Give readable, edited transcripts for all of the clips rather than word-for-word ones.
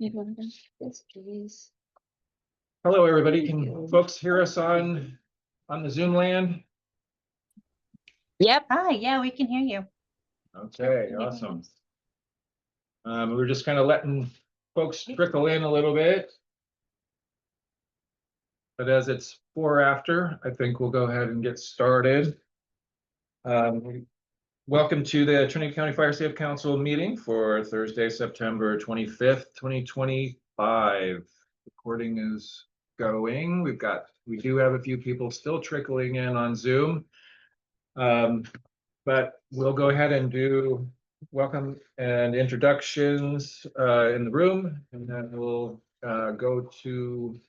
Yes, please. Hello, everybody. Can folks hear us on the Zoom land? Yep. Hi, yeah, we can hear you. Okay, awesome. We're just kind of letting folks trickle in a little bit. But as it's 4 after, I think we'll go ahead and get started. Welcome to the Trinity County Fire Safe Council meeting for Thursday, September 25th, 2025. Recording is going. We do have a few people still trickling in on Zoom. But we'll go ahead and do welcome and introductions in the room, and then we'll go to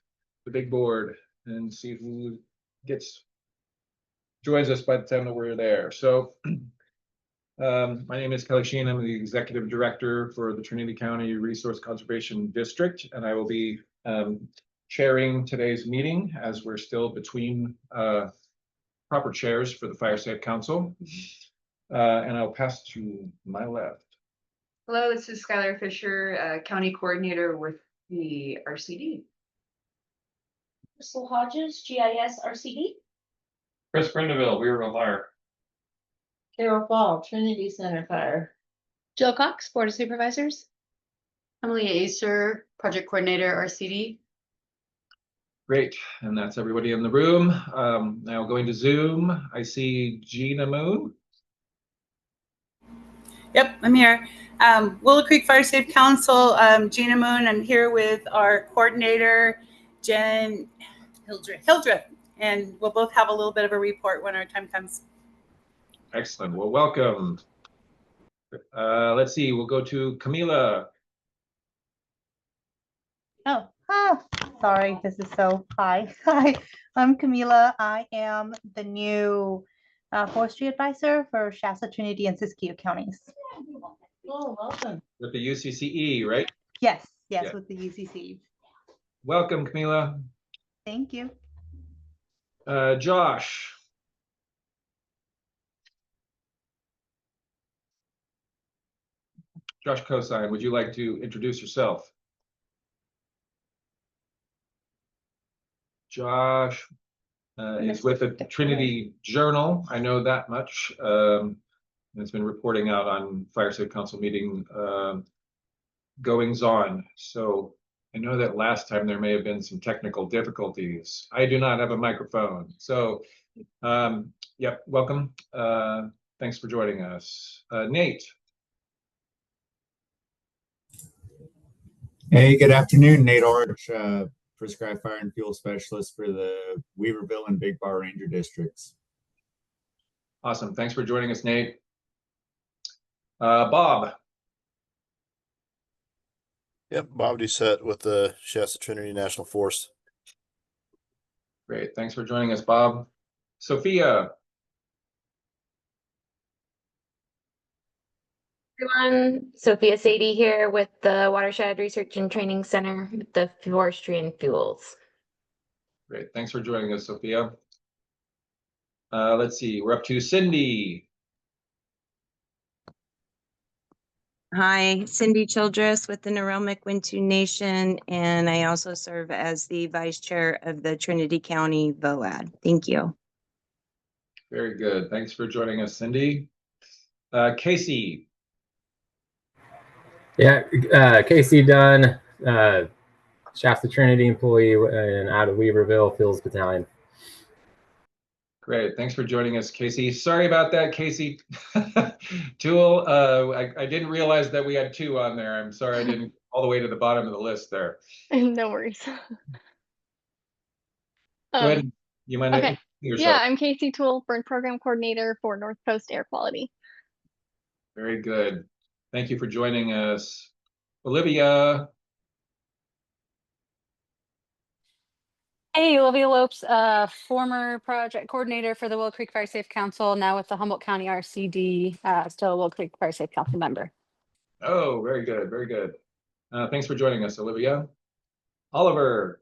the big board and see who joins us by the time that we're there. So my name is Kelly Sheen. I'm the Executive Director for the Trinity County Resource Conservation District, and I will be chairing today's meeting as we're still between proper chairs for the Fire Safe Council. And I'll pass to my left. Hello, this is Skylar Fisher, County Coordinator with the RCD. Crystal Hodges, GIS RCD. Chris Prindeville, Weaverville Fire. Carol Fall, Trinity Center Fire. Jill Cox, Board of Supervisors. Emily Acer, Project Coordinator, RCD. Great, and that's everybody in the room. Now going to Zoom, I see Gina Moon. Yep, I'm here. Willow Creek Fire Safe Council, Gina Moon. I'm here with our coordinator, Jen Hildreth, and we'll both have a little bit of a report when our time comes. Excellent, well, welcome. Let's see, we'll go to Camila. Sorry, this is so hi. Hi, I'm Camila. I am the new forestry advisor for Shasta, Trinity, and Siskiyou counties. Oh, welcome. With the UCCE, right? Yes, Yeah. with the UCC. Welcome, Camila. Thank you. Josh. Josh Cosine, would you like to introduce yourself? Josh is with the Trinity Journal. I know that much. It's been reporting out on Fire Safe Council meeting goings on. So I know that last time there may have been some technical difficulties. I do not have a microphone. So yep, welcome. Thanks for joining us. Nate. Hey, good afternoon. Nate Orich, Prescribed Fire and Fuel Specialist for the Weaverville and Big Bar Ranger districts. Awesome. Thanks for joining us, Nate. Bob. Yep, Bob Doucette with the Shasta Trinity National Forest. Great. Thanks for joining us, Bob. Sophia. Everyone, Sophia Sadie here with the Watershed Research and Training Center, the Forestry and Fuels. Great. Thanks for joining us, Sophia. Let's see. We're up to Cindy. Hi, Cindy Childress with the Noromic-Wintu Nation, and I also serve as the Vice Chair of the Trinity County VOAD. Thank you. Very good. Thanks for joining us, Cindy. Casey. Yeah, Casey Dunn, Shasta Trinity employee and out of Weaverville, Fields Battalion. Great. Thanks for joining us, Casey. Sorry about that, Casey. Tool, I didn't realize that we had 2 on there. I'm sorry I didn't all the way to the bottom of the list there. No worries. Go ahead. You mind okay. yourself? Yeah, I'm Casey Toole, Burn Program Coordinator for North Coast Air Quality. Very good. Thank you for joining us. Olivia. Hey, Olivia Lopes, former project coordinator for the Willow Creek Fire Safe Council, now with the Humboldt County RCD, still a Willow Creek Fire Safe Council member. Oh, very good, very good. Thanks for joining us, Olivia. Oliver.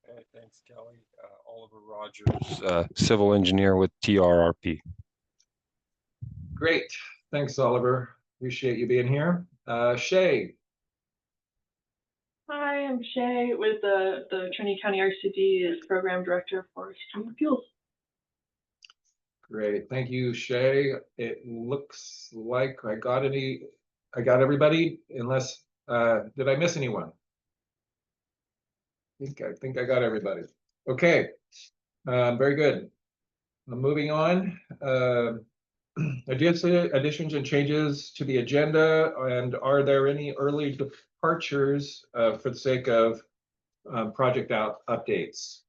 Hey, thanks, Kelly. Oliver Rogers, civil engineer with TRRP. Great. Thanks, Oliver. Appreciate you being here. Shay. Hi, I'm Shay with the Trinity County RCD as Program Director for Stream Fuels. Great, thank you, Shay. It looks like I got everybody, unless, did I miss anyone? I think I got everybody. Okay, very good. Moving on, additions and changes to the agenda, and are there any early departures for the sake of project updates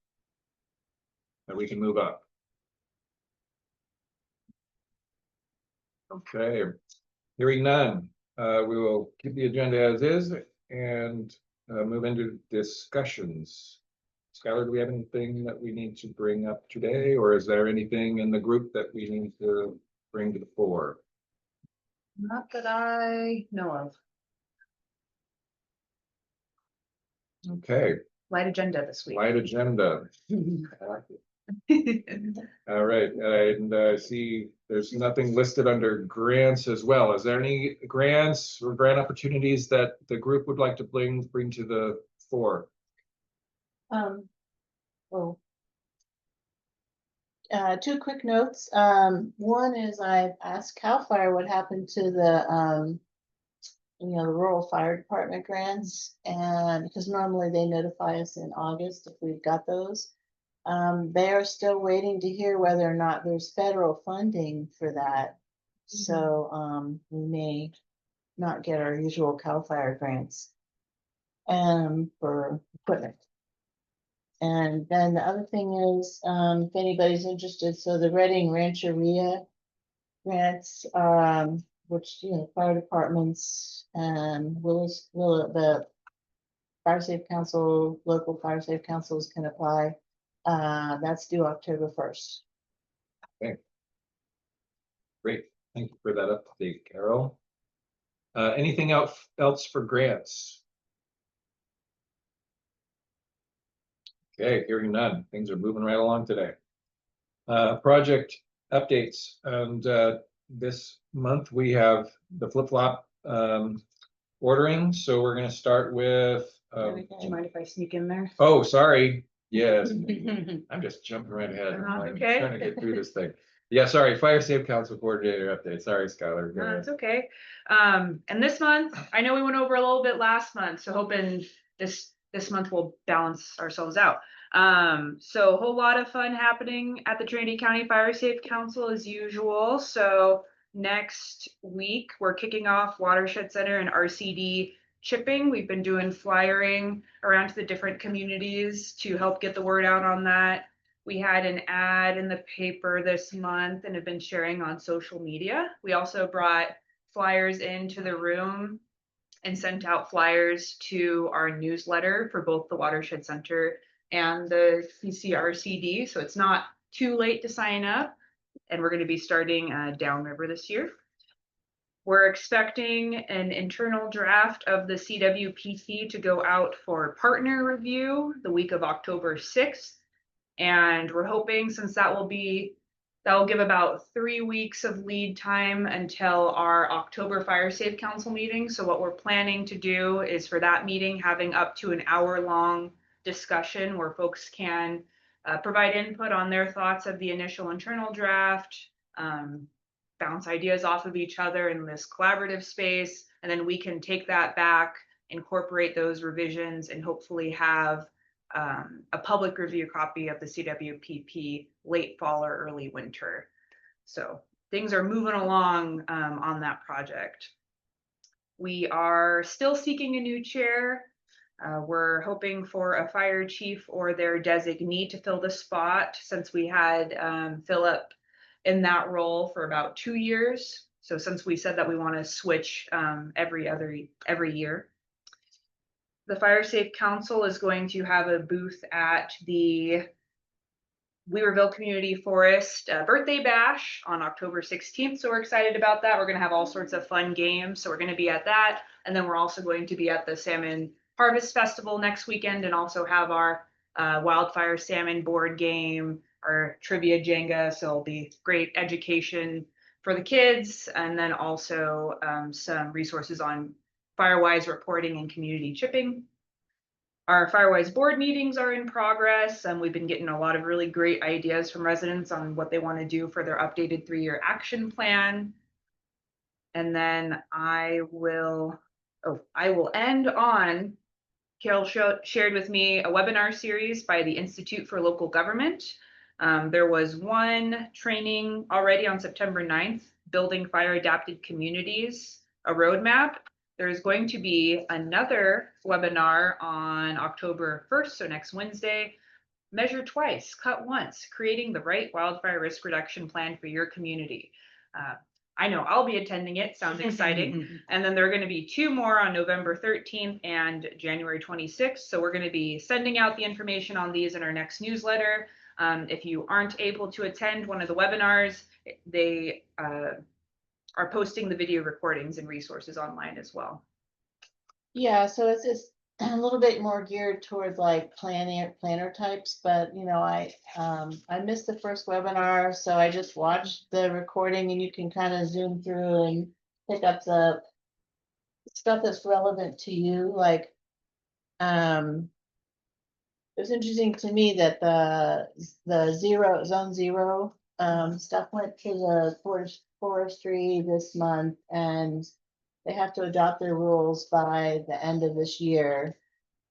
that we can move up? Okay, hearing none, we will keep the agenda as is and move into discussions. Skylar, do we have anything that we need to bring up today, or is there anything in the group that we need to bring to the fore? Not that I know of. Okay, Light agenda this week. light agenda. All right, and I see there's nothing listed under grants as well. Is there any grants or grant opportunities that the group would like to bring to the fore? Well, two quick notes. One is I asked CAL FIRE what happened to the the rural fire department grants, and because normally they notify us in August if we've got those. They are still waiting to hear whether or not there's federal funding for that. So we may not get our usual CAL FIRE grants for equipment. And then the other thing is, if anybody's interested, so the Reading Rancheria grants, which fire departments and the Fire Safe Council, local Fire Safe Councils can apply. That's due October 1st. Okay. Great, thank you for that update, Carol. Anything else for grants? Okay, hearing none. Things are moving right along today. Project updates, and this month we have the flip-flop ordering. So we're going to start with. Do you mind if I sneak in there? Oh, sorry. Yes, I'm just jumping right ahead. I'm Okay. trying to get through this thing. Yeah, sorry. Fire Safe Council Coordinator update. Sorry, Skylar. Go No, ahead. it's okay. And this month, I know we went over a little bit last month, so hoping this month we'll balance ourselves out. So a whole lot of fun happening at the Trinity County Fire Safe Council as usual. So next week we're kicking off Watershed Center and RCD chipping. We've been doing flyering around to the different communities to help get the word out on that. We had an ad in the paper this month and have been sharing on social media. We also brought flyers into the room and sent out flyers to our newsletter for both the Watershed Center and the PCRCD. So it's not too late to sign up. And we're going to be starting downriver this year. We're expecting an internal draft of the CWPC to go out for partner review the week of October 6th. And we're hoping, since that will give about 3 weeks of lead time until our October Fire Safe Council meeting. So what we're planning to do is for that meeting, having up to an hour-long discussion where folks can provide input on their thoughts of the initial internal draft, bounce ideas off of each other in this collaborative space, and then we can take that back, incorporate those revisions, and hopefully have a public review copy of the CWPP late fall or early winter. So things are moving along on that project. We are still seeking a new chair. We're hoping for a fire chief or their designee to fill the spot, since we had Philip in that role for about 2 years. So since we said that we want to switch every year. The Fire Safe Council is going to have a booth at the Weaverville Community Forest birthday bash on October 16th. So we're excited about that. We're going to have all sorts of fun games. So we're going to be at that. And then we're also going to be at the Salmon Harvest Festival next weekend, and also have our wildfire salmon board game, our trivia Jenga. So it'll be great education for the kids, and then also some resources on Firewise reporting and community chipping. Our Firewise board meetings are in progress, and we've been getting a lot of really great ideas from residents on what they want to do for their updated 3-year action plan. And then I will end on, Carol shared with me a webinar series by the Institute for Local Government. There was one training already on September 9th, Building Fire Adapted Communities, a Roadmap. There's going to be another webinar on October 1st, so next Wednesday, Measure Twice, Cut Once, Creating the Right Wildfire Risk Reduction Plan for Your Community. I know I'll be attending it, sounds exciting. And then there are going to be 2 more on November 13th and January 26th. So we're going to be sending out the information on these in our next newsletter. If you aren't able to attend one of the webinars, they are posting the video recordings and resources online as well. Yeah, so it's just a little bit more geared towards like planner types, but you know, I missed the first webinar, so I just watched the recording, and you can kind of zoom through and pick up the stuff that's relevant to you. Like, it was interesting to me that the zone zero stuff went to the forestry this month, and they have to adopt their rules by the end of this year.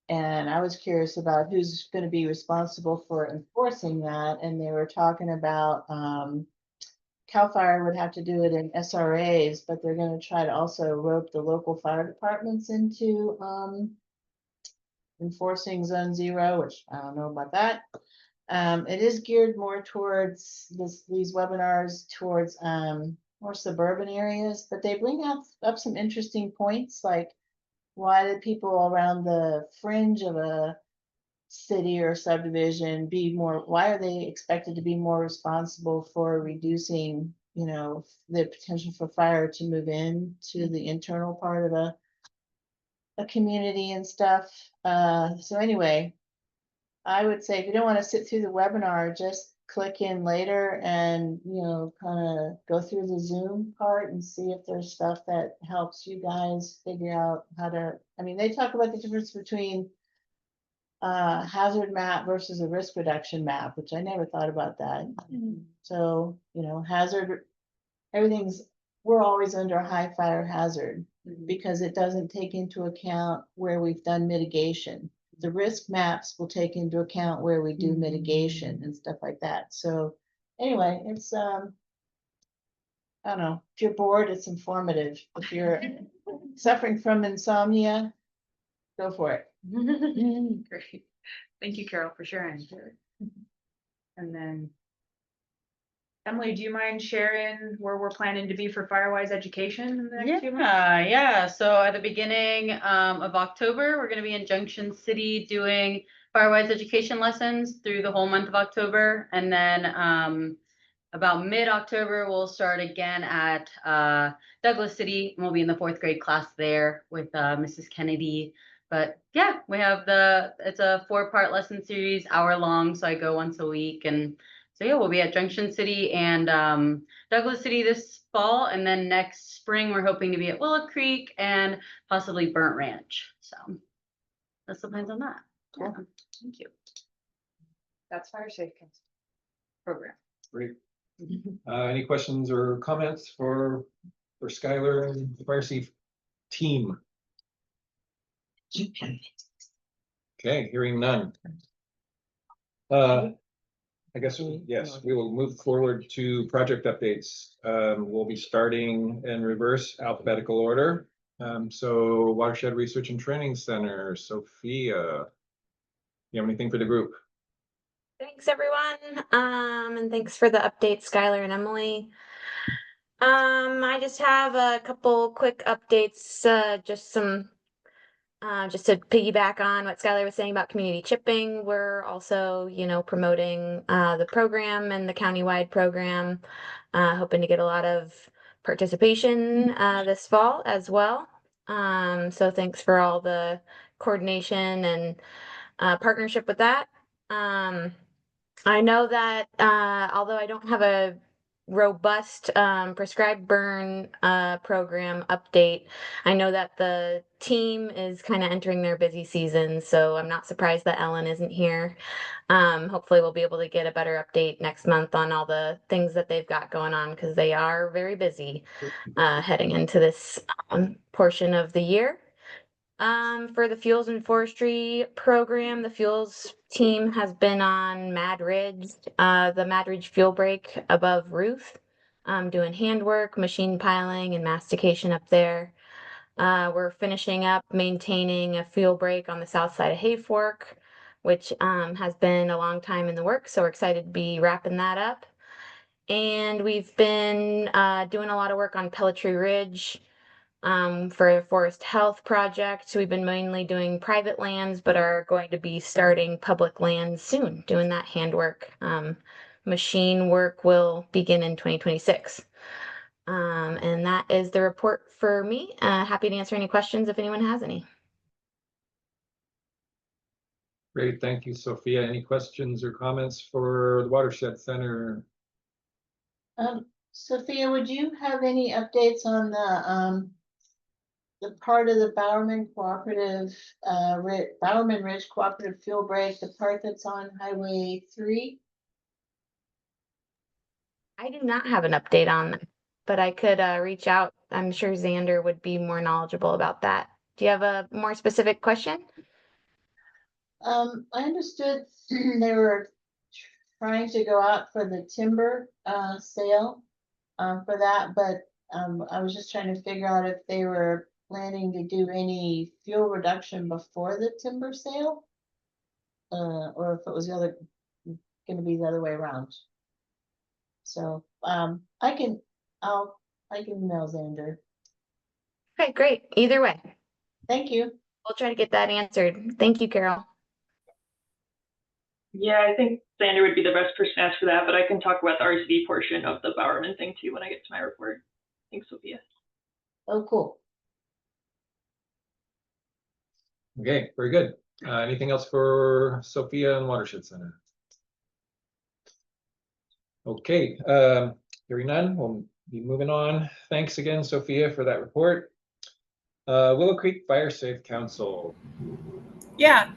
And I was curious about who's going to be responsible for enforcing that. And they were talking about CAL FIRE would have to do it in SRAs, but they're going to try to also rope the local fire departments into enforcing zone zero, which I don't know about that. It is geared more towards these webinars towards more suburban areas, but they bring up some interesting points, like why do people around the fringe of a city or subdivision why are they expected to be more responsible for reducing, you know, the potential for fire to move in to the internal part of a community and stuff. So anyway, I would say if you don't want to sit through the webinar, just click in later and, you know, kind of go through the Zoom part and see if there's stuff that helps you guys figure out how to, I mean, they talk about the difference between hazard map versus a risk reduction map, which I never thought about that. So, you know, we're always under a high fire hazard because it doesn't take into account where we've done mitigation. The risk maps will take into account where we do mitigation and stuff like that. So anyway, it's, I don't know, if you're bored, it's informative. If you're suffering from insomnia, go for it. Great. Thank you, Carol, for sharing. And then Emily, do you mind sharing where we're planning to be for Firewise education in the next few months? Yeah. So at the beginning of October, we're going to be in Junction City doing Firewise education lessons through the whole month of October. And then about mid-October, we'll start again at Douglas City, and we'll be in the 4th grade class there with Mrs. Kennedy. But yeah, it's a 4-part lesson series, hour long. So I go once a week. And so yeah, we'll be at Junction City and Douglas City this fall. And then next spring, we're hoping to be at Willow Creek and possibly Burnt Ranch. So that's the plans on that. Cool. Yeah. Thank you. That's Fire Safe Council program. Great. Any questions or comments for Skylar and the Fire Safe team? Okay, hearing none. I guess, yes, we will move forward to project updates. We'll be starting in reverse alphabetical order. So Watershed Research and Training Center, Sophia, you have anything for the group? Thanks, everyone. And thanks for the update, Skylar and Emily. I just have a couple quick updates, just to piggyback on what Skylar was saying about community chipping. We're also, promoting the program and the countywide program, hoping to get a lot of participation this fall as well. So thanks for all the coordination and partnership with that. I know that although I don't have a robust prescribed burn program update. I know that the team is kind of entering their busy season, so I'm not surprised that Ellen isn't here. Hopefully we'll be able to get a better update next month on all the things that they've got going on, because they are very busy heading into this portion of the year. For the Fuels and Forestry program, the fuels team has been on Mad Ridge, the Mad Ridge fuel break above Ruth, doing handwork, machine piling, and mastication up there. We're finishing up maintaining a fuel break on the south side of Hayfork, which has been a long time in the works, so we're excited to be wrapping that up. And we've been doing a lot of work on Pelletry Ridge, for a forest health project. We've been mainly doing private lands, but are going to be starting public lands soon, doing that handwork. Machine work will begin in 2026. And that is the report for me. Happy to answer any questions if anyone has any. Great, thank you, Sophia. Any questions or comments for the Watershed Center? Sophia, would you have any updates on the part of the Bowerman Cooperative, Bowerman Ridge Cooperative Fuel Break, the part that's on Highway 3? I do not have an update on that, but I could reach out. I'm sure Xander would be more knowledgeable about that. Do you have a more specific question? I understood they were trying to go out for the timber sale for that, but I was just trying to figure out if they were planning to do any fuel reduction before the timber sale, or if it was going to be the other way around. So I can email Xander. Okay, great. Either way. Thank you. We'll try to get that answered. Thank you, Carol. Yeah, I think Xander would be the best person to ask for that, but I can talk about the RCD portion of the Bowerman thing too when I get to my report. Thanks, Sophia. Oh, cool. Okay, very good. Anything else for Sophia and Watershed Center? Okay, hearing none, we'll be moving on. Thanks again, Sophia, for that report. Willow Creek Fire Safe Council. Yeah,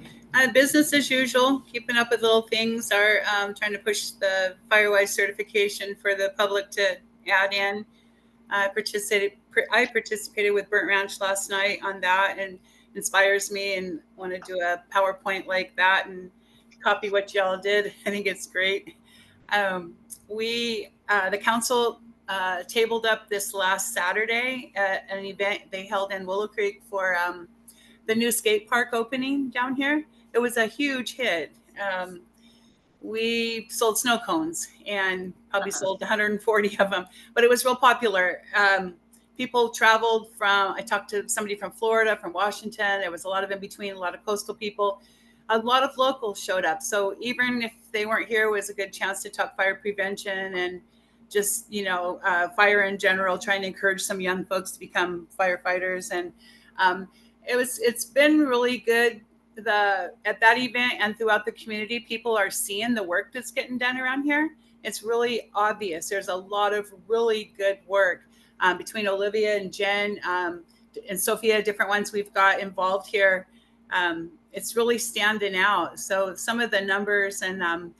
business as usual, keeping up with little things, are trying to push the FireWise certification for the public to add in. I participated with Burnt Ranch last night on that, and inspires me, and want to do a PowerPoint like that and copy what y'all did. I think it's great. The council tabled up this last Saturday at an event they held in Willow Creek for the new skate park opening down here. It was a huge hit. We sold snow cones and probably sold 140 of them, but it was real popular. People traveled from, I talked to somebody from Florida, from Washington. There was a lot of in between, a lot of coastal people. A lot of locals showed up. So even if they weren't here, it was a good chance to talk fire prevention and just, fire in general, trying to encourage some young folks to become firefighters. And it's been really good. At that event and throughout the community, people are seeing the work that's getting done around here. It's really obvious. There's a lot of really good work between Olivia and Jen and Sophia, different ones we've got involved here. It's really standing out. So some of the numbers, and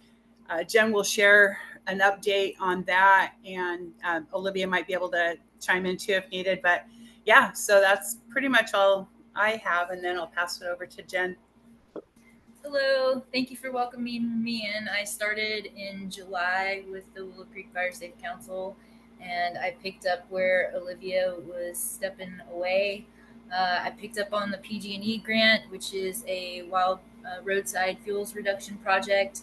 Jen will share an update on that, and Olivia might be able to chime in too if needed. But yeah, so that's pretty much all I have, and then I'll pass it over to Jen. Hello, thank you for welcoming me in. I started in July with the Willow Creek Fire Safe Council, and I picked up where Olivia was stepping away. I picked up on the PG&E grant, which is a wild roadside fuels reduction project,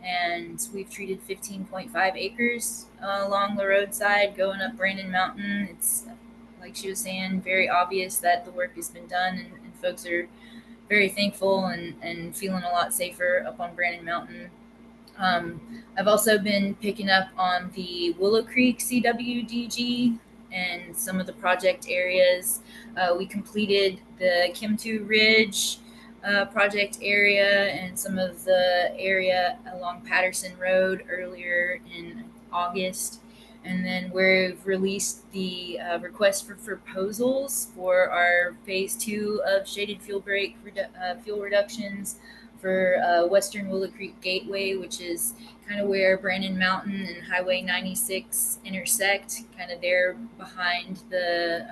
and we've treated 15.5 acres along the roadside going up Brandon Mountain. It's, like she was saying, very obvious that the work has been done, and folks are very thankful and feeling a lot safer up on Brandon Mountain. I've also been picking up on the Willow Creek CWDG and some of the project areas. We completed the Kim2 Ridge project area and some of the area along Patterson Road earlier in August. And then we've released the request for proposals for our phase 2 of shaded fuel break fuel reductions for Western Willow Creek Gateway, which is kind of where Brandon Mountain and Highway 96 intersect, kind of there behind the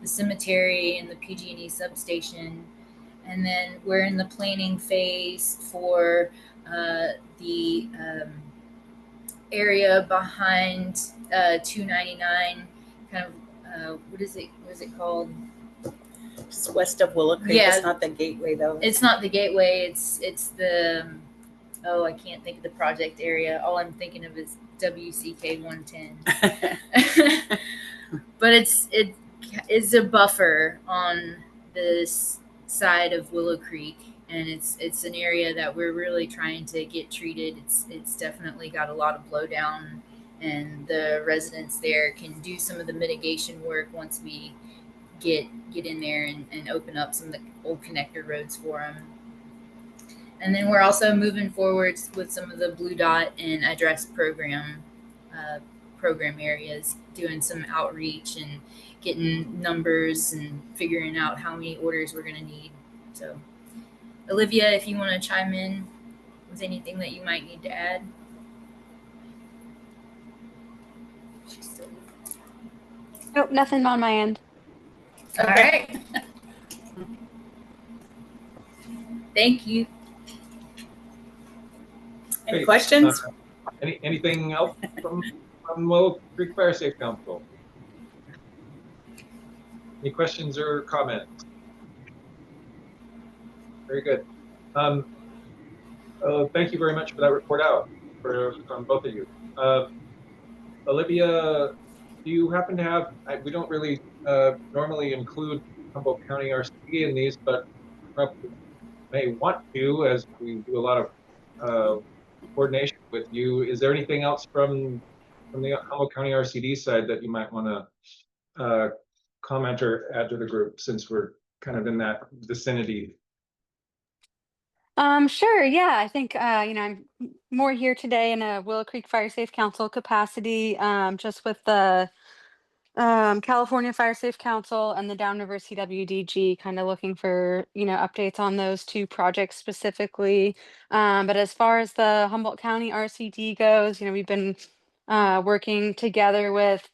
cemetery and the PG&E substation. And then we're in the planning phase for the area behind 299, kind of what is it called? It's west of Willow Creek. Yeah. It's not the gateway though. It's not the gateway, it's the I can't think of the project area. All I'm thinking of is WCK 110. But it is a buffer on this side of Willow Creek, and it's an area that we're really trying to get treated. It's definitely got a lot of blowdown, and the residents there can do some of the mitigation work once we get in there and open up some of the old connector roads for them. And then we're also moving forward with some of the Blue Dot and Address program areas, doing some outreach and getting numbers and figuring out how many orders we're going to need. So, Olivia, if you want to chime in with anything that you might need to add. Nope, nothing on my end. All right. Thank you. Any Great. questions? Anything else from Willow Creek Fire Safe Council? Any questions or comments? Very good. Thank you very much for that report out from both of you. Olivia, do you happen to have, we don't really normally include Humboldt County RCD in these, but may want to, as we do a lot of coordination with you. Is there anything else from the Humboldt County RCD side that you might want to comment or add to the group, since we're kind of in that vicinity? Sure. Yeah, I think, I'm more here today in a Willow Creek Fire Safe Council capacity, just with the California Fire Safe Council and the Downriver CWDG, kind of looking for, updates on those two projects specifically. But as far as the Humboldt County RCD goes, we've been working together with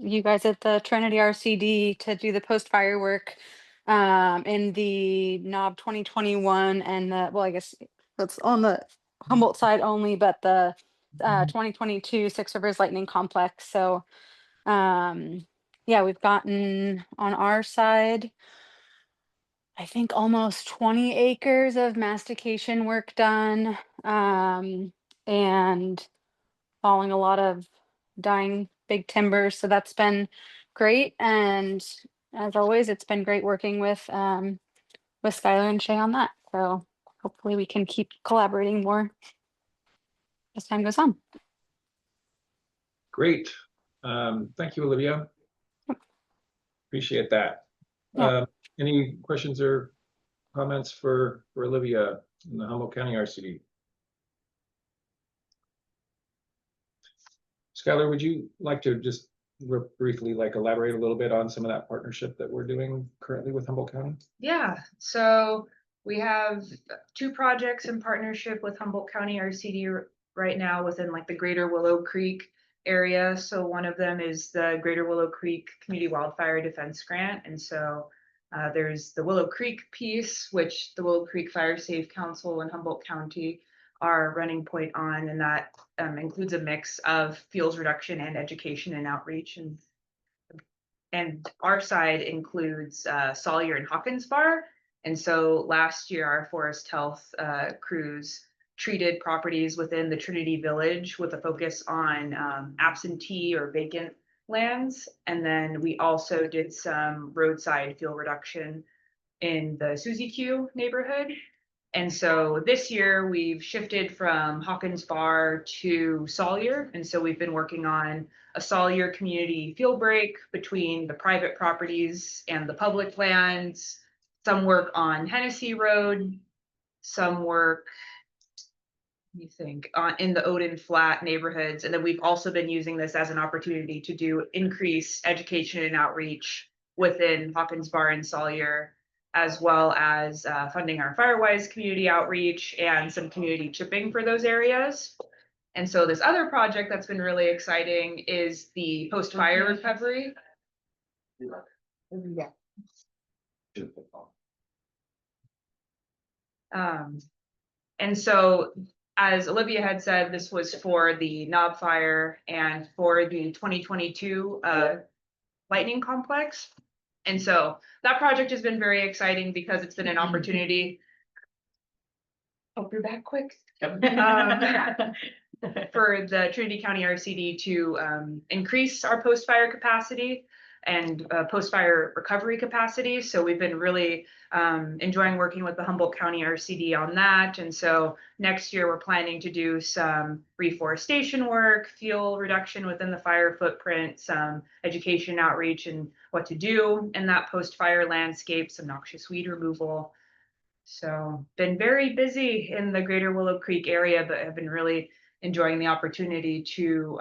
you guys at the Trinity RCD to do the post-fire work in the NOB 2021 and I guess that's on the Humboldt side only, but the 2022 Six Rivers Lightning Complex. So yeah, we've gotten on our side, I think almost 20 acres of mastication work done, and falling a lot of dying big timber. So that's been great. And as always, it's been great working with Skylar and Shay on that. So hopefully we can keep collaborating more as time goes on. Great. Thank you, Olivia. Appreciate that. Yeah. Any questions or comments for Olivia in the Humboldt County RCD? Skylar, would you like to just briefly elaborate a little bit on some of that partnership that we're doing currently with Humboldt County? Yeah, so we have 2 projects in partnership with Humboldt County RCD right now within the Greater Willow Creek area. So one of them is the Greater Willow Creek Community Wildfire Defense Grant. And so there's the Willow Creek piece, which the Willow Creek Fire Safe Council and Humboldt County are running point on, and that includes a mix of fuels reduction and education and outreach. And our side includes Sawyer and Hawkins Bar. And so last year, our forest health crews treated properties within the Trinity Village with a focus on absentee or vacant lands. And then we also did some roadside fuel reduction in the Susie Q neighborhood. And so this year we've shifted from Hawkins Bar to Sawyer. And so we've been working on a Sawyer community fuel break between the private properties and the public lands, some work on Hennessy Road, some work you think, in the Odin Flat neighborhoods. And then we've also been using this as an opportunity to do increase education and outreach within Hawkins Bar and Sawyer, as well as funding our Firewise community outreach and some community chipping for those areas. And so this other project that's been really exciting is the post-fire recovery. Yeah. And so, as Olivia had said, this was for the Knob Fire and for the 2022 lightning complex. And so that project has been very exciting because it's been an opportunity. Hope you're back quick. For the Trinity County RCD to increase our post-fire capacity and post-fire recovery capacity. So we've been really enjoying working with the Humboldt County RCD on that. And so next year we're planning to do some reforestation work, fuel reduction within the fire footprint, some education outreach and what to do in that post-fire landscape, some noxious weed removal. So been very busy in the greater Willow Creek area, but have been really enjoying the opportunity to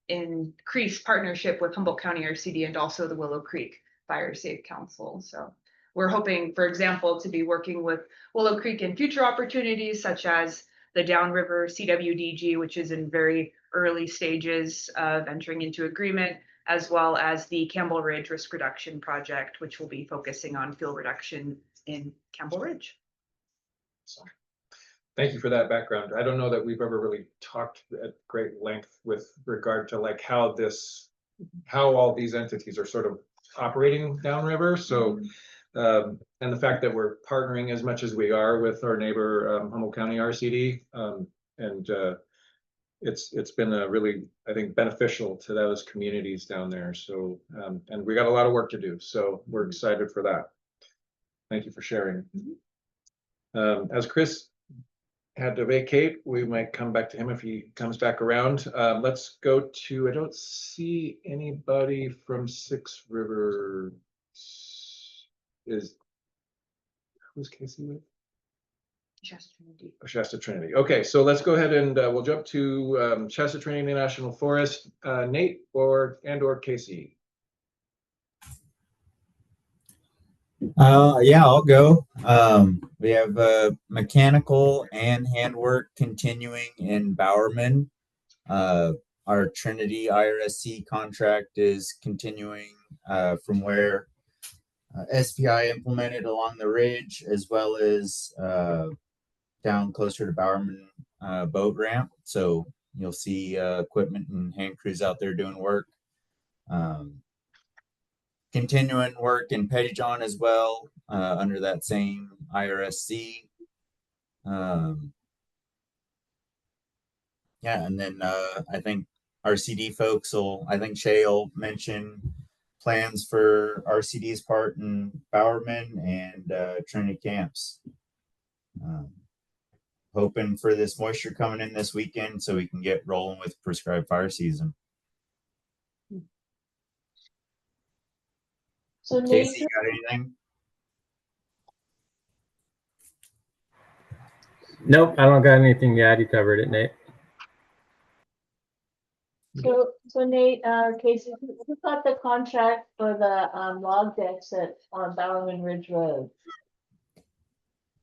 increase partnership with Humboldt County RCD and also the Willow Creek Fire Safe Council. So we're hoping, for example, to be working with Willow Creek in future opportunities, such as the Downriver CWDG, which is in very early stages of entering into agreement, as well as the Campbell Ridge Risk Reduction Project, which will be focusing on fuel reduction in Campbell Ridge. Thank you for that background. I don't know that we've ever really talked at great length with regard to like how all these entities are sort of operating downriver. So, and the fact that we're partnering as much as we are with our neighbor Humboldt County RCD, and it's been a really, I think, beneficial to those communities down there. So, and we got a lot of work to do. So we're excited for that. Thank you for sharing. As Chris had to vacate, we might come back to him if he comes back around. Let's go to, I don't see anybody from Six River. Who's Casey with? Shasta Trinity. Oh, Shasta Trinity. Okay, so let's go ahead and we'll jump to Shasta Trinity National Forest. Nate or Casey. Yeah, I'll go. We have mechanical and handwork continuing in Bowerman. Our Trinity IRSC contract is continuing from where SPI implemented along the ridge, as well as down closer to Bowerman boat ramp. So you'll see equipment and hand crews out there doing work. Continuing work in Pettyjohn as well, under that same IRSC. Yeah, and then I think RCD folks I think Shay will mention plans for RCD's part in Bowerman and Trinity Camps. Hoping for this moisture coming in this weekend so we can get rolling with prescribed fire season. So Casey, you got anything? Nope, I don't got anything to add. You covered it, Nate. So Nate, Casey, who got the contract for the log decks on Bowerman Ridge Road?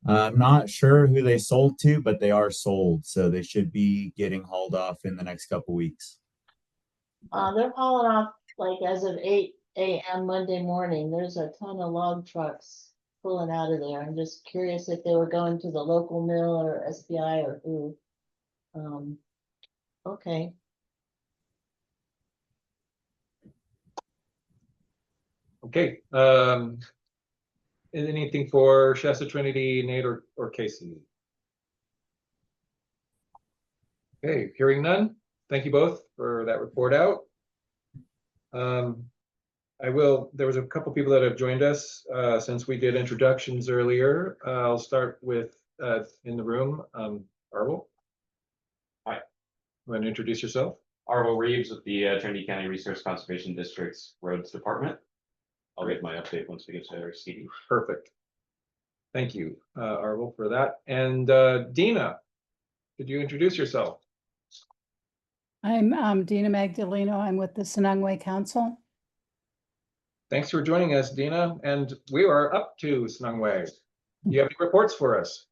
I'm not sure who they sold to, but they are sold, so they should be getting hauled off in the next couple weeks. They're hauling off like as of 8 a.m. Monday morning. There's a ton of log trucks pulling out of there. I'm just curious if they were going to the local mill or SPI or who. Okay. Okay. Anything for Shasta Trinity, Nate or Casey? Okay, hearing none. Thank you both for that report out. There was a couple people that have joined us since we did introductions earlier. I'll start with in the room, Arvel. Hi. Want to introduce yourself? Arvel Reeves with the Trinity County Resource Conservation District's Roads Department. I'll get my update once we get to our CD. Perfect. Thank you, Arvel, for that. And Dina. Could you introduce yourself? I'm Dina Magdaleno. I'm with the Sonongwe Council. Thanks for joining us, Dina. And we are up to Sonongwe. Do you have any reports for us?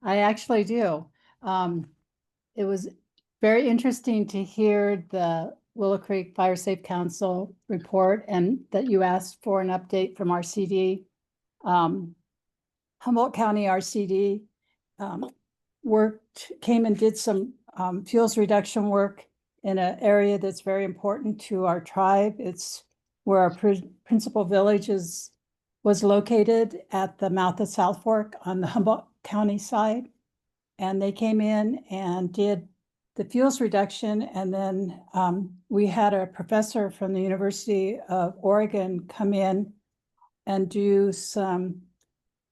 I actually do. It was very interesting to hear the Willow Creek Fire Safe Council report and that you asked for an update from RCD. Humboldt County RCD came and did some fuels reduction work in an area that's very important to our tribe. It's where our principal village was located at the mouth of South Fork on the Humboldt County side. And they came in and did the fuels reduction. And then we had a professor from the University of Oregon come in and do some,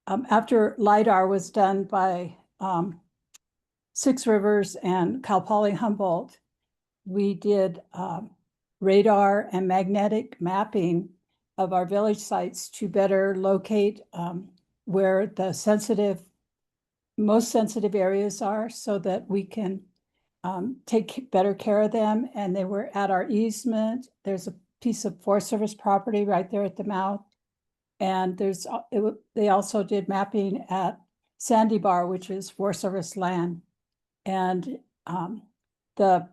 after LIDAR was done by Six Rivers and Cal Poly Humboldt, we did radar and magnetic mapping of our village sites to better locate where the most sensitive areas are so that we can take better care of them. And they were at our easement. There's a piece of Forest Service property right there at the mouth. And they also did mapping at Sandy Bar, which is Forest Service land. And the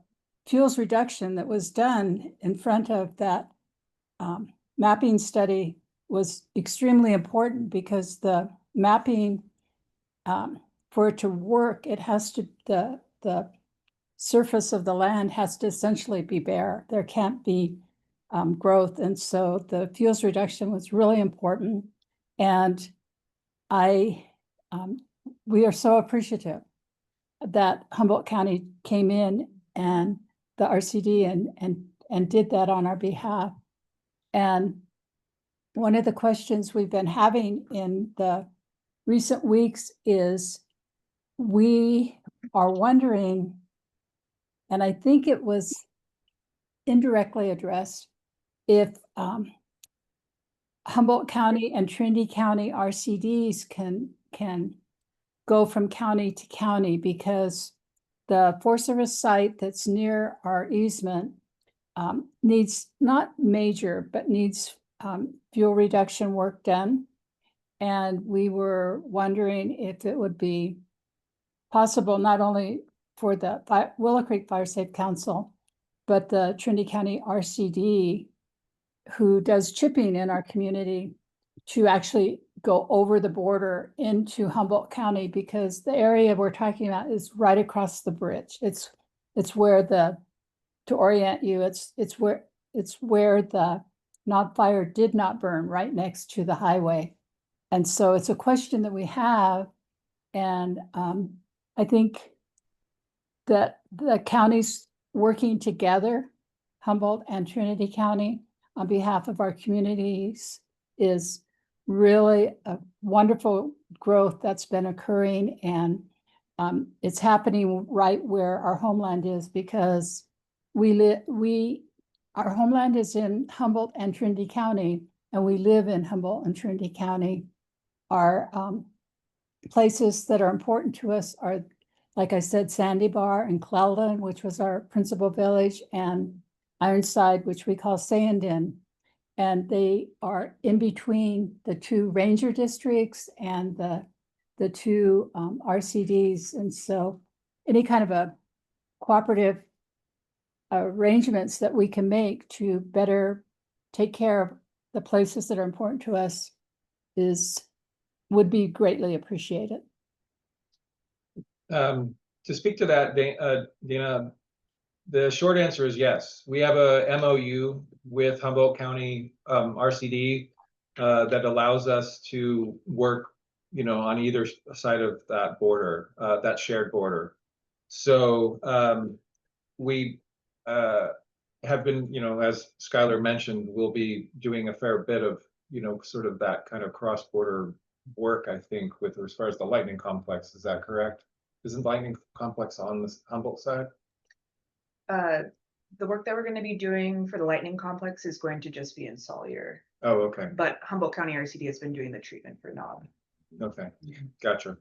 fuels reduction that was done in front of that mapping study was extremely important because the mapping, for it to work, it has to, the surface of the land has to essentially be bare. There can't be growth. And so the fuels reduction was really important. And we are so appreciative that Humboldt County came in and the RCD and did that on our behalf. And one of the questions we've been having in the recent weeks is we are wondering, and I think it was indirectly addressed, if Humboldt County and Trinity County RCDs can go from county to county, because the Forest Service site that's near our easement needs not major, but needs fuel reduction work done. And we were wondering if it would be possible not only for the Willow Creek Fire Safe Council, but the Trinity County RCD, who does chipping in our community, to actually go over the border into Humboldt County, because the area we're talking about is right across the bridge. It's where to orient you, it's where the knob fire did not burn, right next to the highway. And so it's a question that we have. And I think that the counties working together, Humboldt and Trinity County, on behalf of our communities, is really a wonderful growth that's been occurring. And it's happening right where our homeland is, because our homeland is in Humboldt and Trinity County, and we live in Humboldt and Trinity County. Our places that are important to us are, like I said, Sandy Bar and Cleldon, which was our principal village, and Ironside, which we call Sandin. And they are in between the two ranger districts and the two RCDs. And so any kind of a cooperative arrangements that we can make to better take care of the places that are important to us would be greatly appreciated. To speak to that, Dina, the short answer is yes. We have a MOU with Humboldt County RCD that allows us to work, on either side of that border, that shared border. So we have been, as Skylar mentioned, we'll be doing a fair bit of, sort of that kind of cross-border work, I think, with as far as the Lightning Complex. Is that correct? Isn't Lightning Complex on the Humboldt side? The work that we're going to be doing for the Lightning Complex is going to just be in Sawyer. Oh, okay. But Humboldt County RCD has been doing the treatment for knob. Okay, gotcha.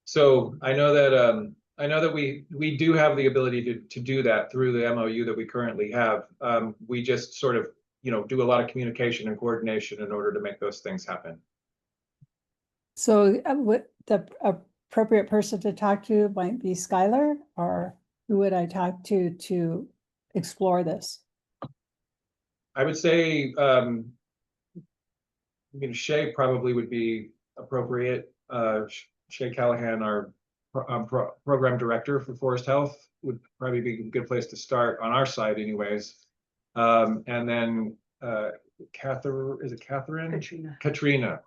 So I know that I know that we do have the ability to do that through the MOU that we currently have. We just sort of, do a lot of communication and coordination in order to make those things happen. So what the appropriate person to talk to might be Skylar, or who would I talk to explore this? I would say, Shay probably would be appropriate. Shay Callahan, our program director for Forest Health, would probably be a good place to start on our side anyways. And then Catherine, is it Catherine? Katrina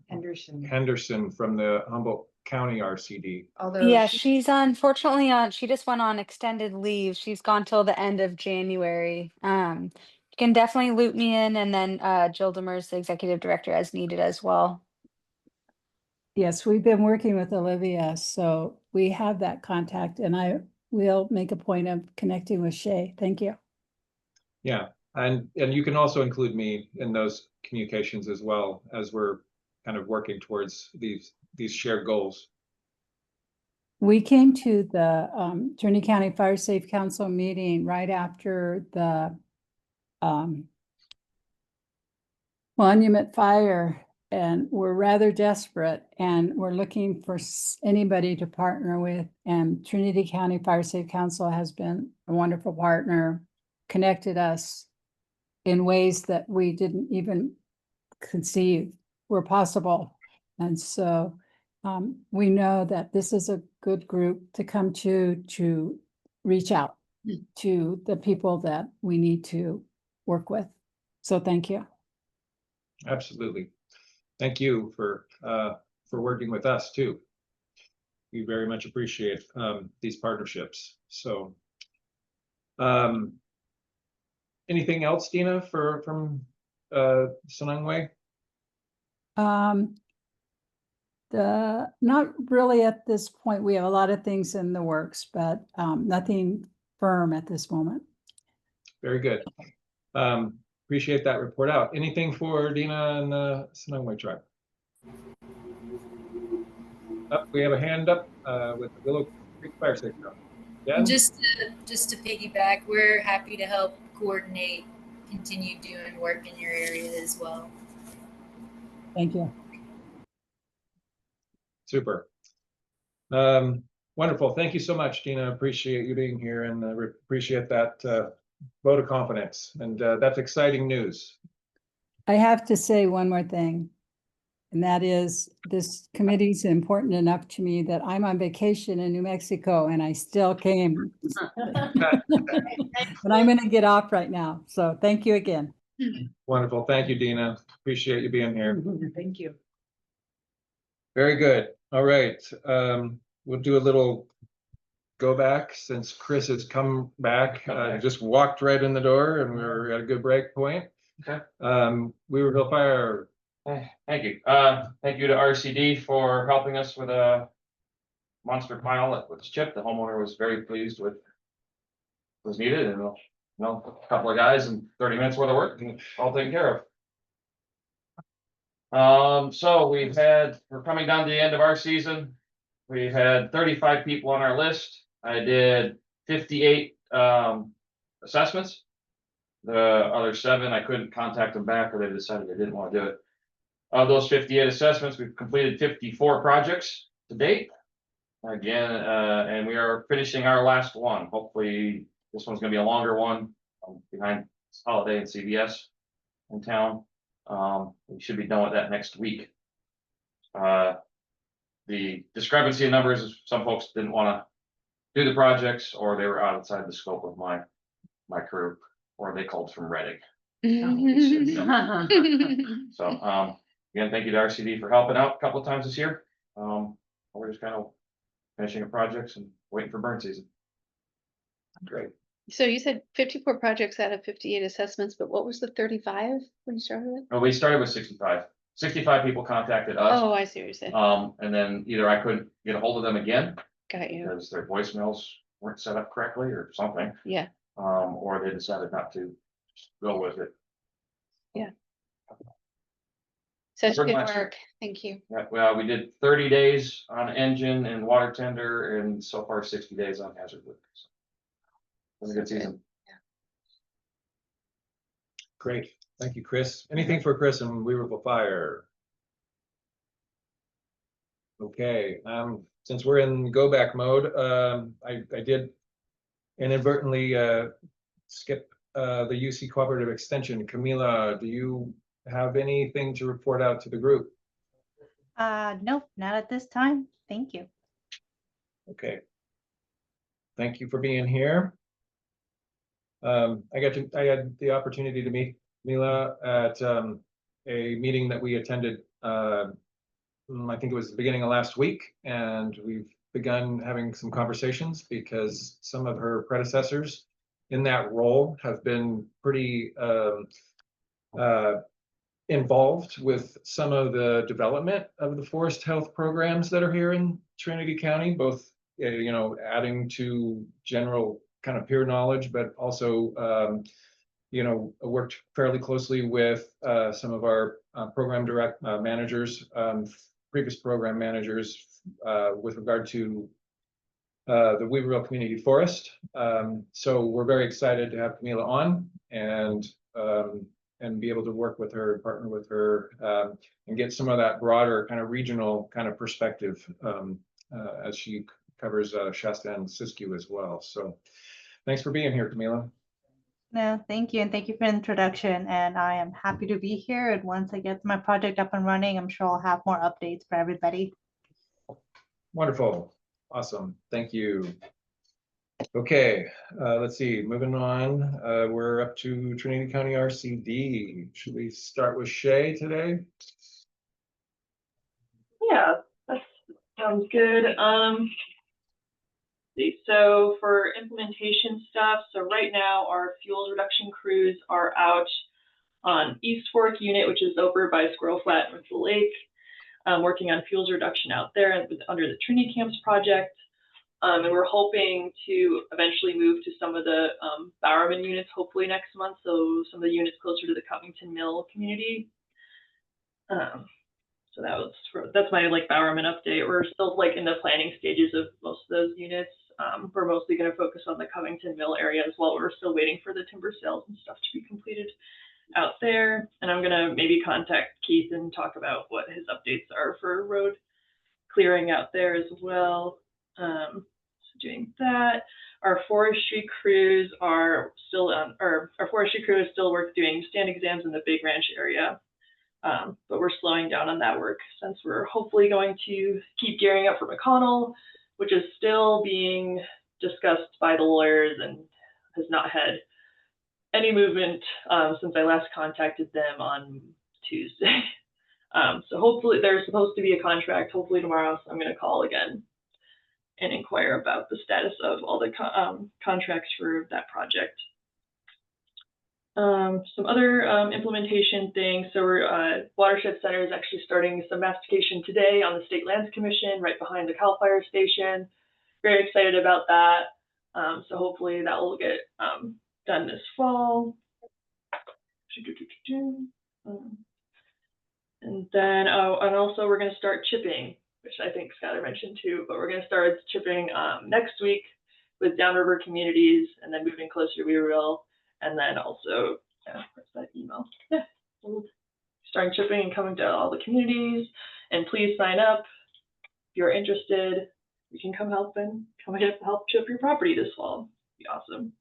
Henderson from the Humboldt County RCD. Although Yeah, she's unfortunately she just went on extended leave. She's gone till the end of January. You can definitely loop me in, and then Jill Demers, the executive director, as needed as well. Yes, we've been working with Olivia, so we have that contact, and I will make a point of connecting with Shay. Thank you. Yeah, and you can also include me in those communications as well, as we're kind of working towards these shared goals. We came to the Trinity County Fire Safe Council meeting right after the Monument Fire, and we're rather desperate, and we're looking for anybody to partner with. And Trinity County Fire Safe Council has been a wonderful partner, connected us in ways that we didn't even conceive were possible. And so we know that this is a good group to come to reach out to the people that we need to work with. So thank you. Absolutely. Thank you for working with us too. We very much appreciate these partnerships. So anything else, Dina, from Sanangway? Not really at this point. We have a lot of things in the works, but nothing firm at this moment. Very good. Appreciate that report out. Anything for Dina and the Sanangway tribe? We have a hand up with the Willow Creek Fire Safe Council. And just to piggyback, we're happy to help coordinate, continue doing work in your area as well. Thank you. Super. Wonderful. Thank you so much, Dina. Appreciate you being here, and appreciate that vote of confidence. And that's exciting news. I have to say one more thing, and that is this committee is important enough to me that I'm on vacation in New Mexico and I still came. But I'm going to get off right now. So thank you again. Wonderful. Thank you, Dina. Appreciate you being here. Thank you. Very good. All right. We'll do a little go back since Chris has come back. Just walked right in the door and we're at a good break point. Okay. Weaverville Fire. Thank you. Thank you to RCD for helping us with a monster pile that was chipped. The homeowner was very pleased with what was needed, and a couple of guys and 30 minutes worth of work and all taken care of. So we're coming down to the end of our season. We've had 35 people on our list. I did 58 assessments. The other 7, I couldn't contact them back, or they decided they didn't want to do it. Of those 58 assessments, we've completed 54 projects to date. Again, and we are finishing our last one. Hopefully, this one's going to be a longer one behind Holiday and CVS in town. We should be done with that next week. The discrepancy in numbers is some folks didn't want to do the projects, or they were outside the scope of my crew, or they called from Reading. So again, thank you to RCD for helping out a couple of times this year. We're just kind of finishing up projects and waiting for burn season. Great. So you said 54 projects out of 58 assessments, but what was the 35 when you started with? Oh, we started with 65. 65 people contacted us. Oh, I see what you're saying. And then either I couldn't get a hold of them again Got you. because their voicemails weren't set up correctly or something. Yeah. Or they decided not to go with it. Yeah. Such Pretty good much. work. Thank you. Yeah, well, we did 30 days on engine and water tender, and so far 60 days on hazard work. So, it was a good season. Great. Thank you, Chris. Anything for Chris and Weaverville Fire? Okay, since we're in go back mode, I did inadvertently skip the UC Cooperative Extension. Camila, do you have anything to report out to the group? Nope, not at this time. Thank you. Okay. Thank you for being here. I had the opportunity to meet Camila at a meeting that we attended. I think it was the beginning of last week, and we've begun having some conversations because some of her predecessors in that role have been pretty involved with some of the development of the forest health programs that are here in Trinity County, both adding to general kind of peer knowledge, but also worked fairly closely with some of our program managers, previous program managers with regard to the Weaverville Community Forest. So we're very excited to have Camila on and be able to work with her and partner with her and get some of that broader kind of regional kind of perspective as she covers Shasta and Siskiyou as well. So thanks for being here, Camila. No, thank you. And thank you for the introduction. And I am happy to be here. And once I get my project up and running, I'm sure I'll have more updates for everybody. Wonderful. Awesome. Thank you. Okay, let's see, moving on. We're up to Trinity County RCD. Should we start with Shay today? Yeah, that sounds good. So for implementation stuff, so right now our fuels reduction crews are out on East Fork unit, which is over by Squirrel Flat and the lake, working on fuels reduction out there under the Trinity Camps project. And we're hoping to eventually move to some of the Bowerman units, hopefully next month. So some of the units closer to the Covington Mill community. So that's my Bowerman update. We're still in the planning stages of most of those units. We're mostly going to focus on the Covington Mill area as well. We're still waiting for the timber sales and stuff to be completed out there. And I'm going to maybe contact Keith and talk about what his updates are for road clearing out there as well. So doing that. Our forestry crews are still our forestry crew is still doing stand exams in the Big Ranch area. But we're slowing down on that work since we're hopefully going to keep gearing up for McConnell, which is still being discussed by the lawyers and has not had any movement since I last contacted them on Tuesday. So hopefully there's supposed to be a contract hopefully tomorrow, so I'm going to call again and inquire about the status of all the contracts for that project. Some other implementation things. So we're Watershed Center is actually starting some mastication today on the State Lands Commission right behind the Cal Fire Station. Very excited about that. So hopefully that will get done this fall. And then and also we're going to start chipping, which I think Skylar mentioned too, but we're going to start chipping next week with downriver communities and then moving closer to Weaverville. And then also, where's that email? Yeah, starting chipping and coming to all the communities. And please sign up if you're interested. You can come help chip your property this fall. It'd be awesome.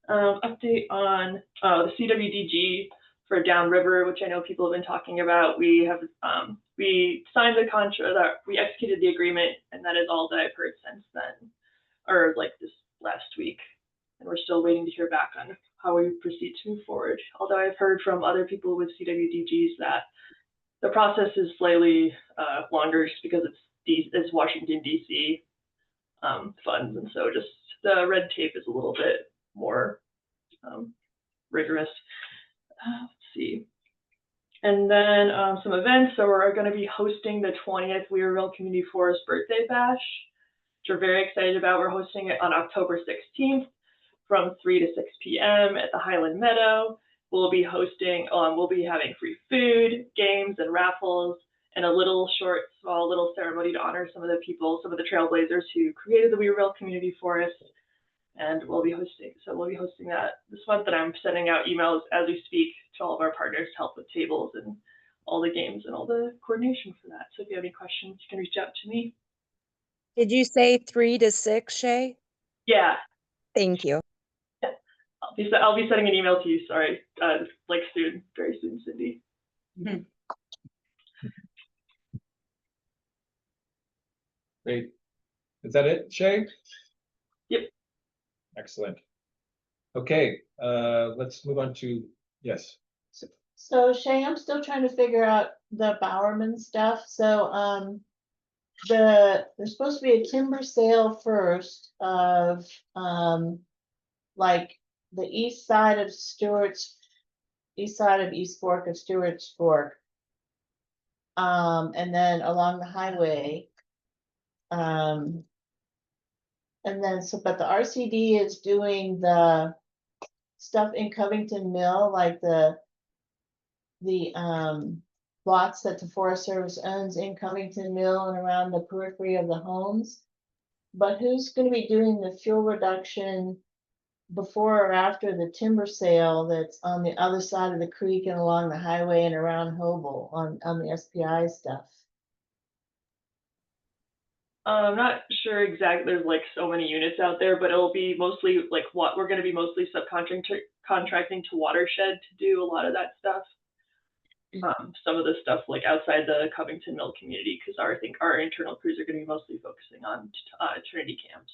Update on the CWDG for downriver, which I know people have been talking about. We have we signed the contract, we executed the agreement, and that is all that I've heard since then, or this last week. And we're still waiting to hear back on how we proceed to move forward. Although I've heard from other people with CWDGs that the process is slightly longer just because it's Washington, D.C. Funds. And so just the red tape is a little bit more rigorous. Let's see. And then some events. So we're going to be hosting the 20th Weaverville Community Forest Birthday Bash, which we're very excited about. We're hosting it on October 16th. From 3 to 6 p.m. at the Highland Meadow. we'll be hosting, we'll be having free food, games, and raffles, and a little small little ceremony to honor some of the people, some of the trailblazers who created the Weaverville Community Forest. And we'll be hosting that this month, and I'm sending out emails as we speak to all of our partners to help with tables and all the games and all the coordination for that. So if you have any questions, you can reach out to me. Did you say 3 to 6, Shay? Yeah. Thank you. I'll be sending an email to you. Sorry, like soon, very soon, Cindy. Great. Is that it, Shay? Yep. Excellent. Okay, let's move on to, yes. So Shay, I'm still trying to figure out the Bowerman stuff. So there's supposed to be a timber sale first of like the east side of East Fork of Stewart's Fork. And then along the highway. And then but the RCD is doing the stuff in Covington Mill, like the lots that the Forest Service owns in Covington Mill and around the periphery of the homes. But who's going to be doing the fuel reduction before or after the timber sale that's on the other side of the creek and along the highway and around Hobel on the SPI stuff? I'm not sure exactly. There's like so many units out there, but it'll be mostly like what we're going to be mostly subcontracting to Watershed to do a lot of that stuff. Some of the stuff like outside the Covington Mill community, because I think our internal crews are going to be mostly focusing on Trinity camps.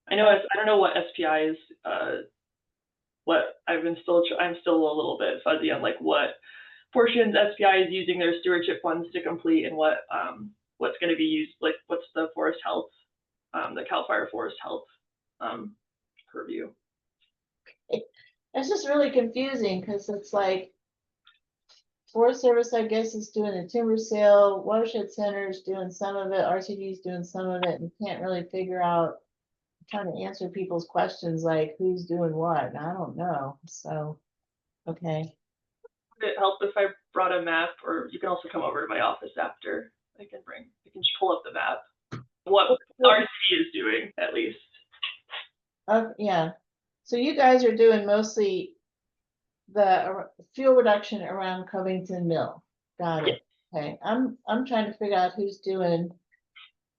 I don't know what SPI is. What I'm still a little bit fuzzy on like what portions SPI is using their stewardship funds to complete, and what's going to be used, like what's the forest health, the Cal Fire Forest Health purview. It's just really confusing because it's like Forest Service, I guess, is doing a timber sale, Watershed Center is doing some of it, RCD is doing some of it, and can't really figure out, trying to answer people's questions like who's doing what. I don't know. So, okay. Would it help if I brought a map, or you can also come over to my office after? I can just pull up the map. What RCD is doing, at least. Yeah. So you guys are doing mostly the fuel reduction around Covington Mill. Got it. Okay. I'm trying to figure out who's doing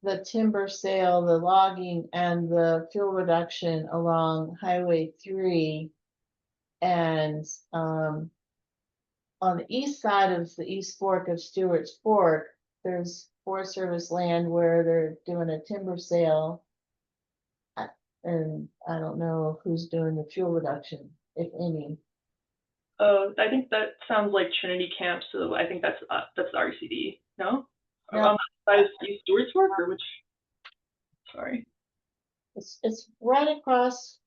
the timber sale, the logging, and the fuel reduction along Highway 3. And on the east side of the East Fork of Stewart's Fork, there's Forest Service land where they're doing a timber sale. And I don't know who's doing the fuel reduction, if any. Oh, I think that sounds like Trinity Camp, so I think that's RCD. No? No. East Stewart's Fork, or which? Sorry. It's right across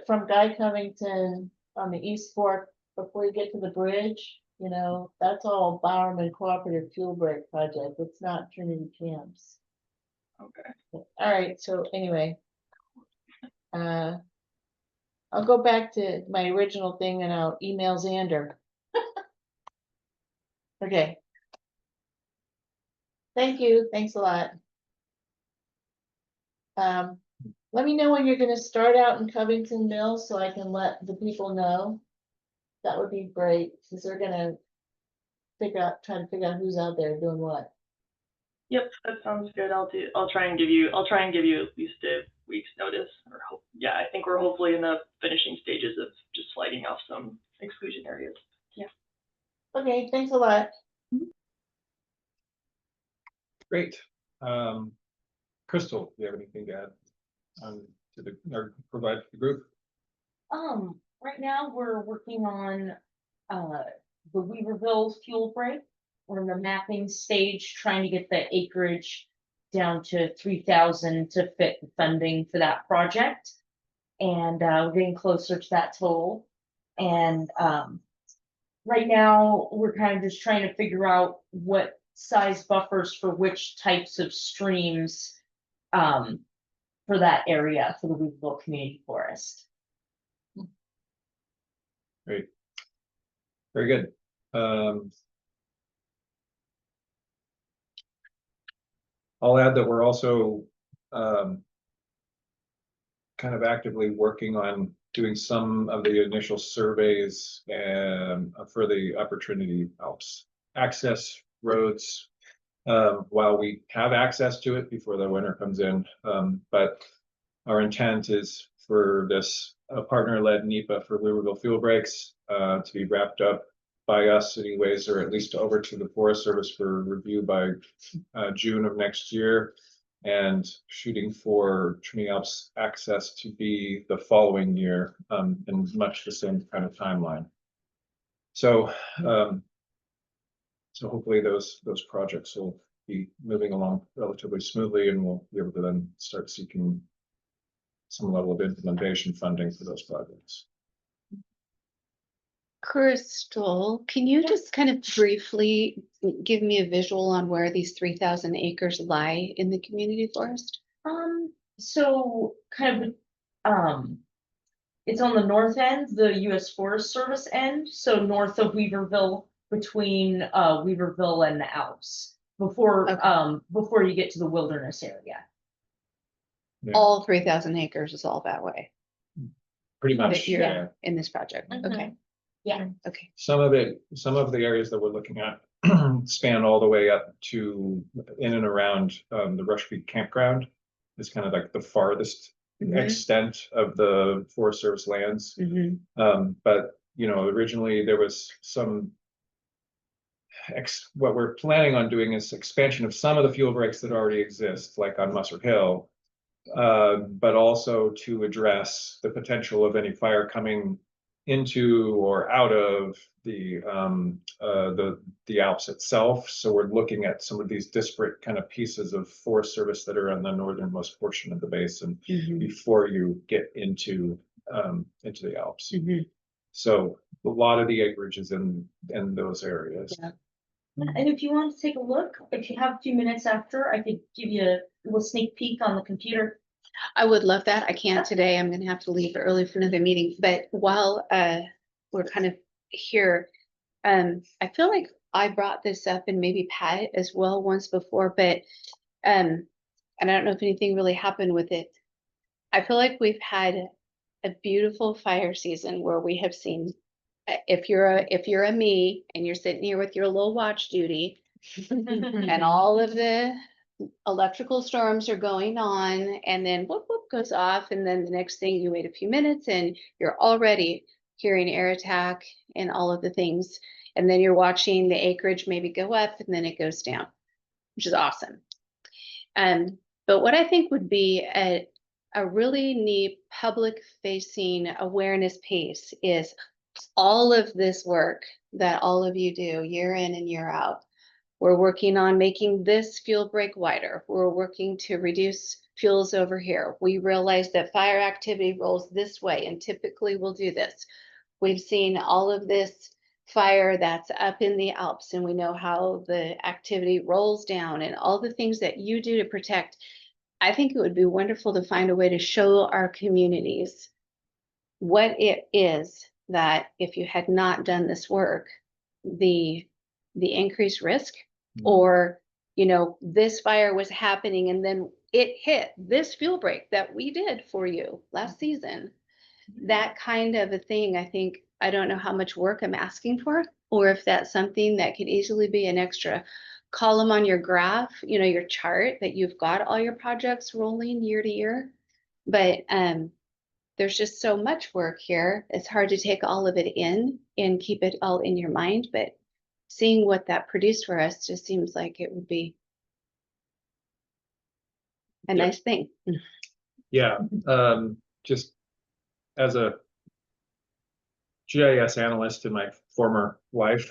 from Guy Covington on the East Fork before you get to the bridge. You know, that's all Bowerman Cooperative Fuel Break Project. It's not Trinity Camps. Okay. All right. So anyway, I'll go back to my original thing and I'll email Xander. Okay. Thank you. Thanks a lot. Let me know when you're going to start out in Covington Mill so I can let the people know. That would be great because they're going to try to figure out who's out there doing what. Yep, that sounds good. I'll try and give you at least a week's notice, or yeah, I think we're hopefully in the finishing stages of just flagging off some exclusion areas. Yeah. Okay, thanks a lot. Great. Crystal, do you have anything to add or provide for the group? Right now we're working on the Weaverville fuel break. We're in the mapping stage, trying to get the acreage down to 3,000 to fit the funding for that project. And we're getting closer to that total. And right now we're kind of just trying to figure out what size buffers for which types of streams for that area for the Weaverville Community Forest. Great. Very good. I'll add that we're also kind of actively working on doing some of the initial surveys and for the Upper Trinity Alps access roads while we have access to it before the winter comes in. But our intent is for this partner-led NEPA for Weaverville fuel breaks to be wrapped up by us anyways, or at least over to the Forest Service for review by June of next year, and shooting for Trinity Alps access to be the following year in much the same kind of timeline. So so hopefully those projects will be moving along relatively smoothly, and we'll be able to then start seeking some level of implementation funding for those projects. Crystal, can you just kind of briefly give me a visual on where these 3,000 acres lie in the community forest? So kind of, it's on the north end, the US Forest Service end, so north of Weaverville, between Weaverville and the Alps, before before you get to the wilderness area. Yeah. All 3,000 acres is all that way. Pretty that much, you're yeah. in this project. Okay. Yeah. Okay. Some of the areas that we're looking at span all the way up to in and around the Rush Creek campground. It's kind of like the farthest extent of the Forest Service lands. But you know, originally there was some what we're planning on doing is expansion of some of the fuel breaks that already exist, like on Musser Hill, but also to address the potential of any fire coming into or out of the Alps itself. So we're looking at some of these disparate kind of pieces of Forest Service that are on the northernmost portion of the basin before you get into the Alps. So a lot of the acreage is in those areas. Yeah. And if you want to take a look, if you have a few minutes after, I could give you a little sneak peek on the computer. I would love that. I can't today. I'm going to have to leave early for another meeting. But while we're kind of here, I feel like I brought this up and maybe Pat as well once before, but and I don't know if anything really happened with it. I feel like we've had a beautiful fire season where we have seen, if you're a me and you're sitting here with your little watch duty and all of the electrical storms are going on, and then whoop whoop goes off, and then the next thing you wait a few minutes and you're already hearing air attack and all of the things, and then you're watching the acreage maybe go up and then it goes down, which is awesome. But what I think would be a really neat public facing awareness piece is all of this work that all of you do year in and year out. We're working on making this fuel break wider. We're working to reduce fuels over here. We realize that fire activity rolls this way, and typically we'll do this. We've seen all of this fire that's up in the Alps, and we know how the activity rolls down and all the things that you do to protect. I think it would be wonderful to find a way to show our communities what it is that if you had not done this work, the increased risk, or you know, this fire was happening and then it hit this fuel break that we did for you last season. That kind of a thing. I don't know how much work I'm asking for, or if that's something that could easily be an extra column on your graph, you know, your chart, that you've got all your projects rolling year to year. But there's just so much work here. It's hard to take all of it in and keep it all in your mind, but seeing what that produced for us just seems like it would be a nice thing. Yeah, just as a GIS analyst and my former wife,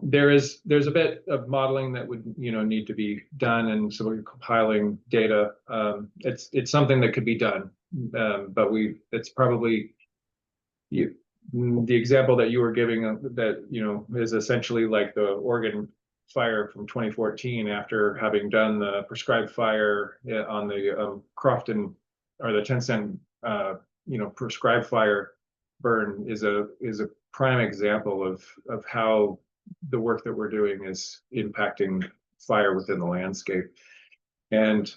there's a bit of modeling that would need to be done, and so we're compiling data. It's something that could be done, but it's probably the example that you were giving that is essentially like the Oregon fire from 2014, after having done the prescribed fire on the Crofton, or the 10 cent prescribed fire burn is a prime example of how the work that we're doing is impacting fire within the landscape. And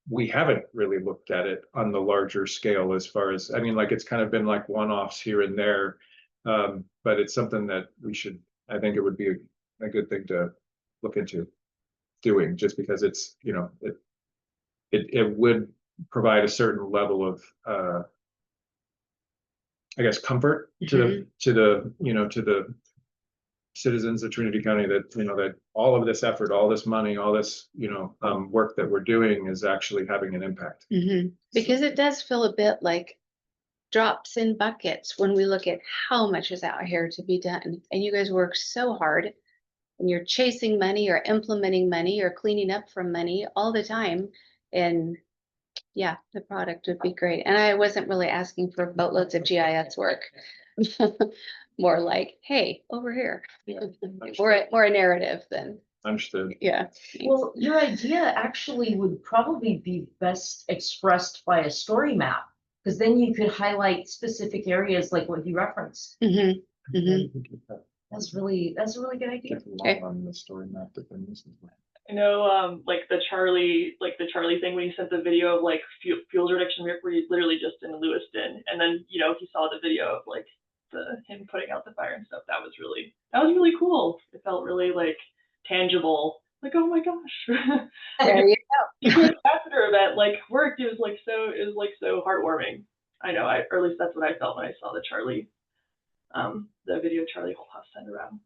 we haven't really looked at it on the larger scale as far as, I mean, like it's kind of been like one-offs here and there. But it's something that we should, I think it would be a good thing to look into doing, just because it's, you know, it would provide a certain level of I guess comfort to the you know, to the citizens of Trinity County, that, you know, that all of this effort, all this money, all this, you know, work that we're doing is actually having an impact. Because it does feel a bit like drops in buckets when we look at how much is out here to be done. And you guys work so hard, and you're chasing money or implementing money or cleaning up from money all the time. And yeah, the product would be great. And I wasn't really asking for boatloads of GIS work. More like, hey, over here. More a narrative than, Understood. yeah. Well, your idea actually would probably be best expressed by a story map, because then you could highlight specific areas like what you referenced. That's a really good idea. On the story map that they're missing. I know, like the Charlie thing when he sent the video of like fuels reduction work where he's literally just in Lewiston, and then you know he saw the video of like him putting out the fire and stuff. That was really cool. It felt really like tangible. Like, oh my gosh. There you go. The ambassador event like worked. It was so heartwarming. I know, or at least that's what I felt when I saw the video Charlie Holthouse sent around.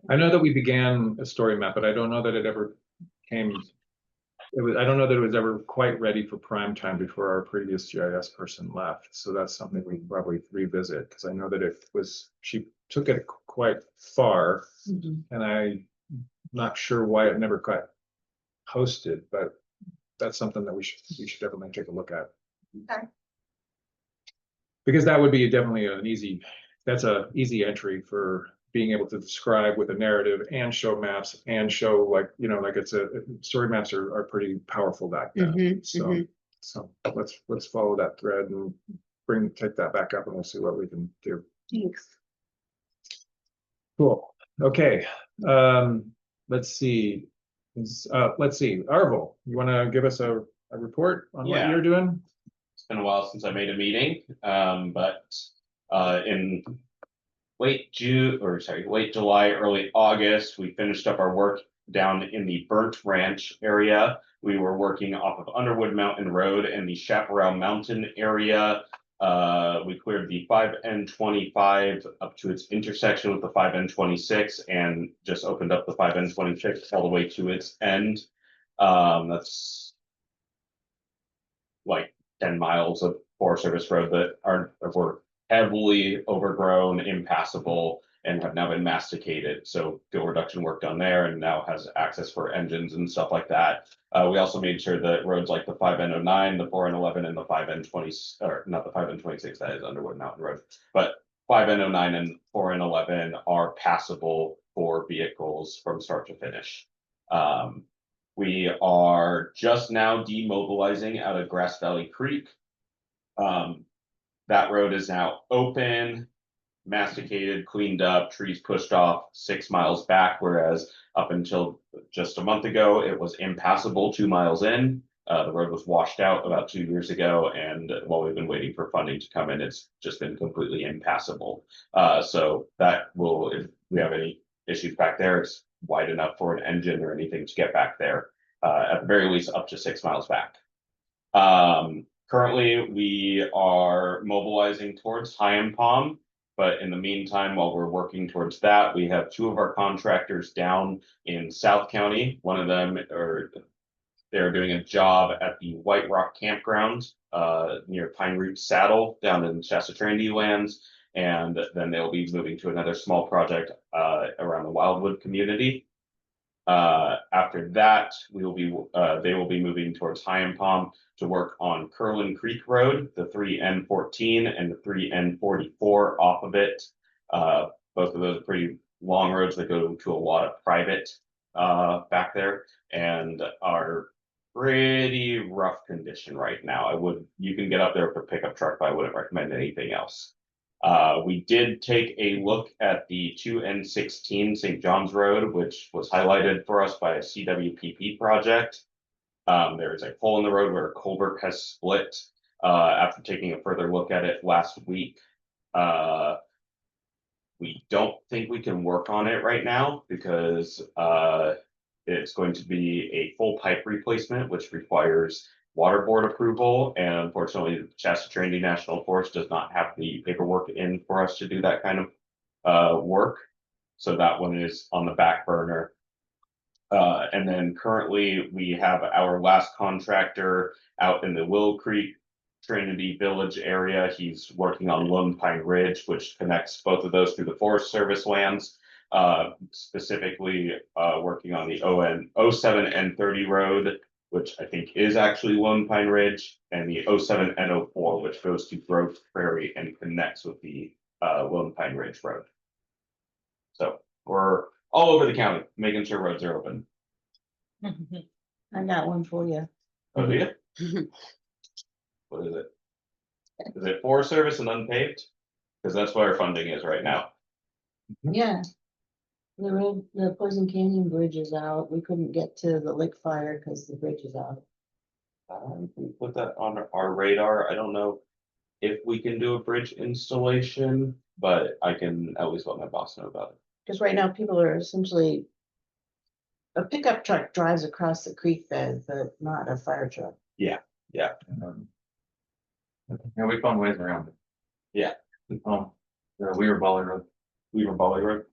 I know that we began a story map, but I don't know that it ever came. I don't know that it was ever quite ready for prime time before our previous GIS person left. So that's something we probably revisit, because I know that she took it quite far, and I'm not sure why it never got posted, but that's something that we should definitely take a look at. Okay. Because that would be definitely an easy entry for being able to describe with a narrative and show maps and show, like, you know, like story maps are pretty powerful back then. So let's follow that thread and take that back up, and we'll see what we can do. Thanks. Cool. Okay. Let's see. Arvel, you want to give us a report on what you're doing? It's been a while since I made a meeting, but in late July, early August, we finished up our work down in the Burnt Ranch area. We were working off of Underwood Mountain Road and the Chaparral Mountain area. We cleared the 5N25 up to its intersection with the 5N26 and just opened up the 5N26 all the way to its end. That's like 10 miles of Forest Service road that were heavily overgrown, impassable, and have now been masticated. So fuel reduction work done there, and now has access for engines and stuff like that. We also made sure that roads like the 5N09, the 4N11, and the 5N20, or not the 5N26, that is Underwood Mountain Road, but 5N09 and 4N11 are passable for vehicles from start to finish. We are just now demobilizing out of Grass Valley Creek. That road is now open, masticated, cleaned up, trees pushed off 6 miles back, whereas up until just a month ago, it was impassable 2 miles in. The road was washed out about 2 years ago, and while we've been waiting for funding to come in, it's just been completely impassable. So that will, if we have any issues back there, it's wide enough for an engine or anything to get back there, at the very least up to 6 miles back. Currently, we are mobilizing towards High Palm, but in the meantime, while we're working towards that, we have 2 of our contractors down in South County. One of them, they're doing a job at the White Rock Campground near Pine Root Saddle down in Shasta Trinity lands, and then they'll be moving to another small project around the Wildwood community. After that, they will be moving towards High Palm to work on Curlin Creek Road, the 3N14 and the 3N44 off of it. Both of those are pretty long roads that go to a lot of private back there, and our pretty rough condition right now. You can get up there with a pickup truck, but I wouldn't recommend anything else. We did take a look at the 2N16 St. John's Road, which was highlighted for us by a CWPP project. There is a hole in the road where a culvert has split. After taking a further look at it last week, we don't think we can work on it right now because it's going to be a full pipe replacement, which requires water board approval. And unfortunately, Shasta Trinity National Forest does not have the paperwork in for us to do that kind of work. So that one is on the back burner. And then currently we have our last contractor out in the Willow Creek Trinity Village area. He's working on Lone Pine Ridge, which connects both of those through the Forest Service lands. Specifically working on the 07 N30 road, which I think is actually Lone Pine Ridge, and the 07 N04, which goes to Grove Prairie and connects with the Lone Pine Ridge road. So we're all over the county, making sure roads are open. I got one for you. Oh, do you? What is it? Is it Forest Service and unpaved? Because that's where our funding is right now. Yeah. The road, the Poison Canyon Bridge is out. We couldn't get to the lake fire because the bridge is out. We put that on our radar. I don't know if we can do a bridge installation, but I can at least let my boss know about it. Because right now people are essentially, a pickup truck drives across the creek bed, but not a fire truck. Yeah, yeah. Yeah, we found ways around it. Yeah. Weaver Valley Road. Weaver Valley Road.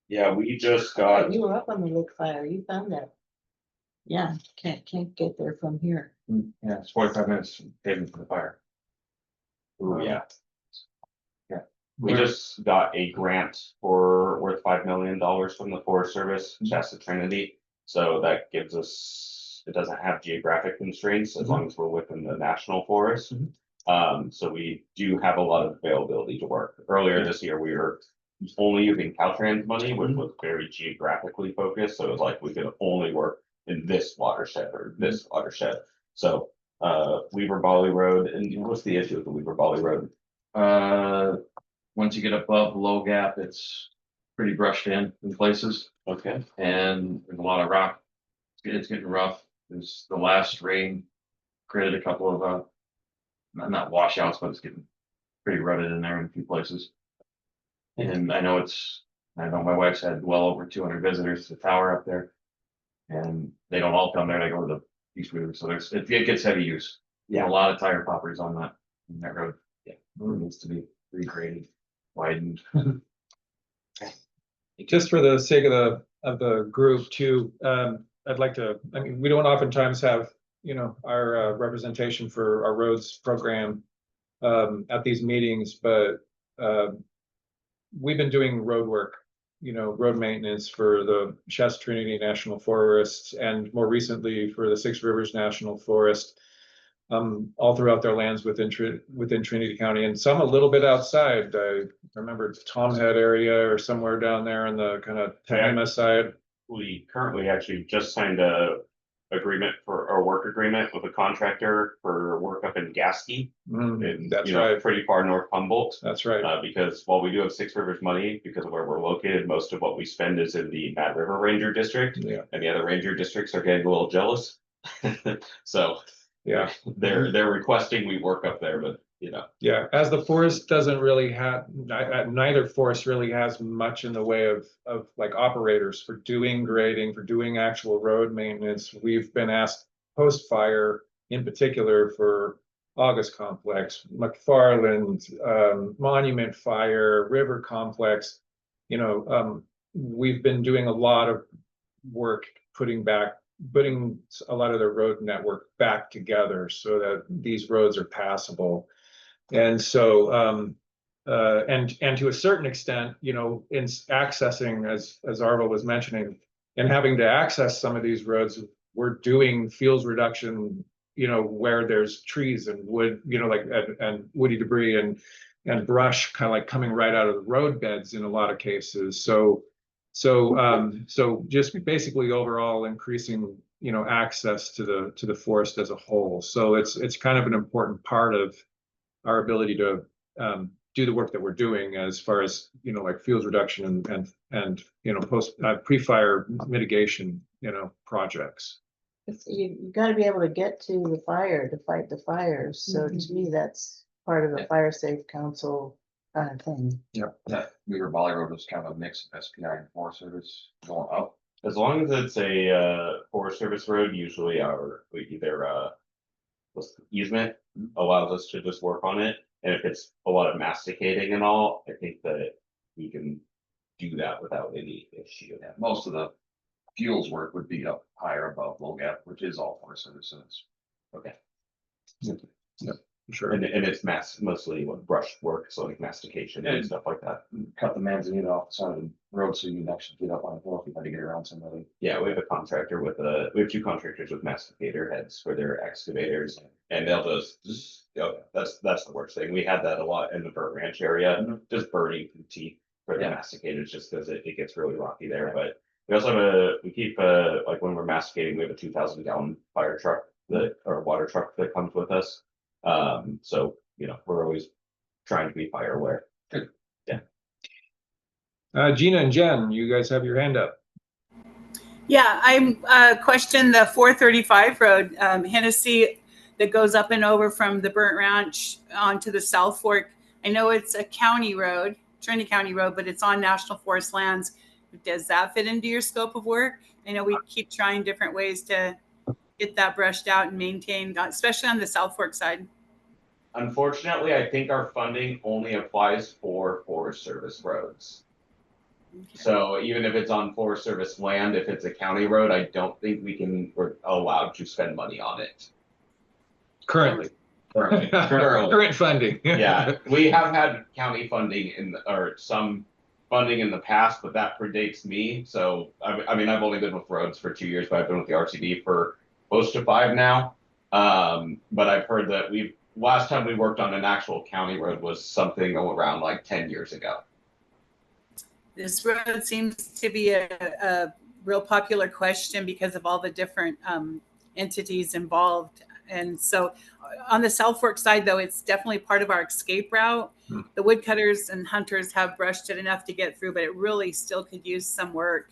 Yeah, we just got. You were up on the lake fire. You found that. Yeah, can't get there from here. Yeah, it's 45 minutes paving for the fire. Ooh, yeah. Yeah. We just got a grant for worth $5 million from the Forest Service, Shasta Trinity. So that gives us, it doesn't have geographic constraints as long as we're within the national forest. So we do have a lot of availability to work. Earlier this year, we were only using Caltrans money, which was very geographically focused. So it was like we could only work in this watershed or this watershed. So Weaver Valley Road, and what's the issue with the Weaver Valley Road? Once you get above low gap, it's pretty brushed in places. Okay. And there's a lot of rock. It's getting rough. There's the last rain created a couple of not washouts, but it's getting pretty rutted in there in a few places. And I know my wife's had well over 200 visitors to the tower up there, and they don't all come there. They go to the East Weaver, so it gets heavy use. Yeah, a lot of tire poppers on that road. Yeah, it needs to be regraded, widened. Just for the sake of the group too, I'd like to, I mean, we don't oftentimes have, our representation for our roads program at these meetings, but we've been doing road work, road maintenance for the Shasta Trinity National Forests and more recently for the Six Rivers National Forest, all throughout their lands within Trinity County, and some a little bit outside. I remember Tom Head area or somewhere down there in the kind of Tehama side. We currently actually just signed a work agreement with a contractor for work up in Gasky. That's right. Pretty far north Humboldt. That's right. Because while we do have Six Rivers money, because of where we're located, most of what we spend is in the Mad River Ranger District. Yeah. And the other ranger districts are getting a little jealous. So yeah, they're requesting we work up there, but yeah, as the forest doesn't really have, neither forest really has much in the way of like operators for doing grading, for doing actual road maintenance. We've been asked post fire in particular for August Complex, McFarland, Monument Fire, River Complex. We've been doing a lot of work putting a lot of the road network back together so that these roads are passable. And so, and to a certain extent, in accessing, as Arvo was mentioning, and having to access some of these roads, we're doing fields reduction, where there's trees and wood, and woody debris and brush kind of like coming right out of the road beds in a lot of cases. So So just basically overall increasing, access to the forest as a whole. So it's kind of an important part of our ability to do the work that we're doing as far as, like fuels reduction and post pre-fire mitigation, projects. You got to be able to get to the fire to fight the fires. So to me, that's part of the Fire Safe Council kind of thing. Yeah, Weaver Valley Road was kind of a mix of SPI and Forest Service going up. As long as it's a Forest Service road, usually either easement allows us to just work on it. And if it's a lot of masticating and all, I think that we can do that without any issue. Yeah, most of the fuels work would be up higher above low gap, which is all Forest Service. Okay. Yep, sure. And it's mostly what brush work, so like mastication and stuff like that. Cut the manzanita off the side of the road so you can actually get up on a hill if you had to get around somebody. Yeah, we have two contractors with masticator heads for their excavators, and they'll just that's the worst thing. We had that a lot in the Burt Ranch area, just burning teeth for the masticators just because it gets really rocky there. But we also have like when we're masticating, we have a 2,000 gallon fire truck or water truck that comes with us. So we're always trying to be fire aware. Good. Yeah. Gina and Jen, you guys have your hand up. Yeah, I question the 435 road, Hennessy, that goes up and over from the Burnt Ranch onto the South Fork. I know it's a county road, Trinity County road, but it's on National Forest lands. Does that fit into your scope of work? I know we keep trying different ways to get that brushed out and maintained, especially on the South Fork side. Unfortunately, I think our funding only applies for Forest Service roads. Okay. So even if it's on Forest Service land, if it's a county road, I don't think we're allowed to spend money on it. Currently. Current funding. Yeah, we have had county funding or some funding in the past, but that predates me. So I mean, I've only been with roads for 2 years, but I've been with the RCD for close to 5 now. But I've heard that last time we worked on an actual county road was something around like 10 years ago. This road seems to be a real popular question because of all the different entities involved. And so on the South Fork side, though, it's definitely part of our escape route. The woodcutters and hunters have brushed it enough to get through, but it really still could use some work.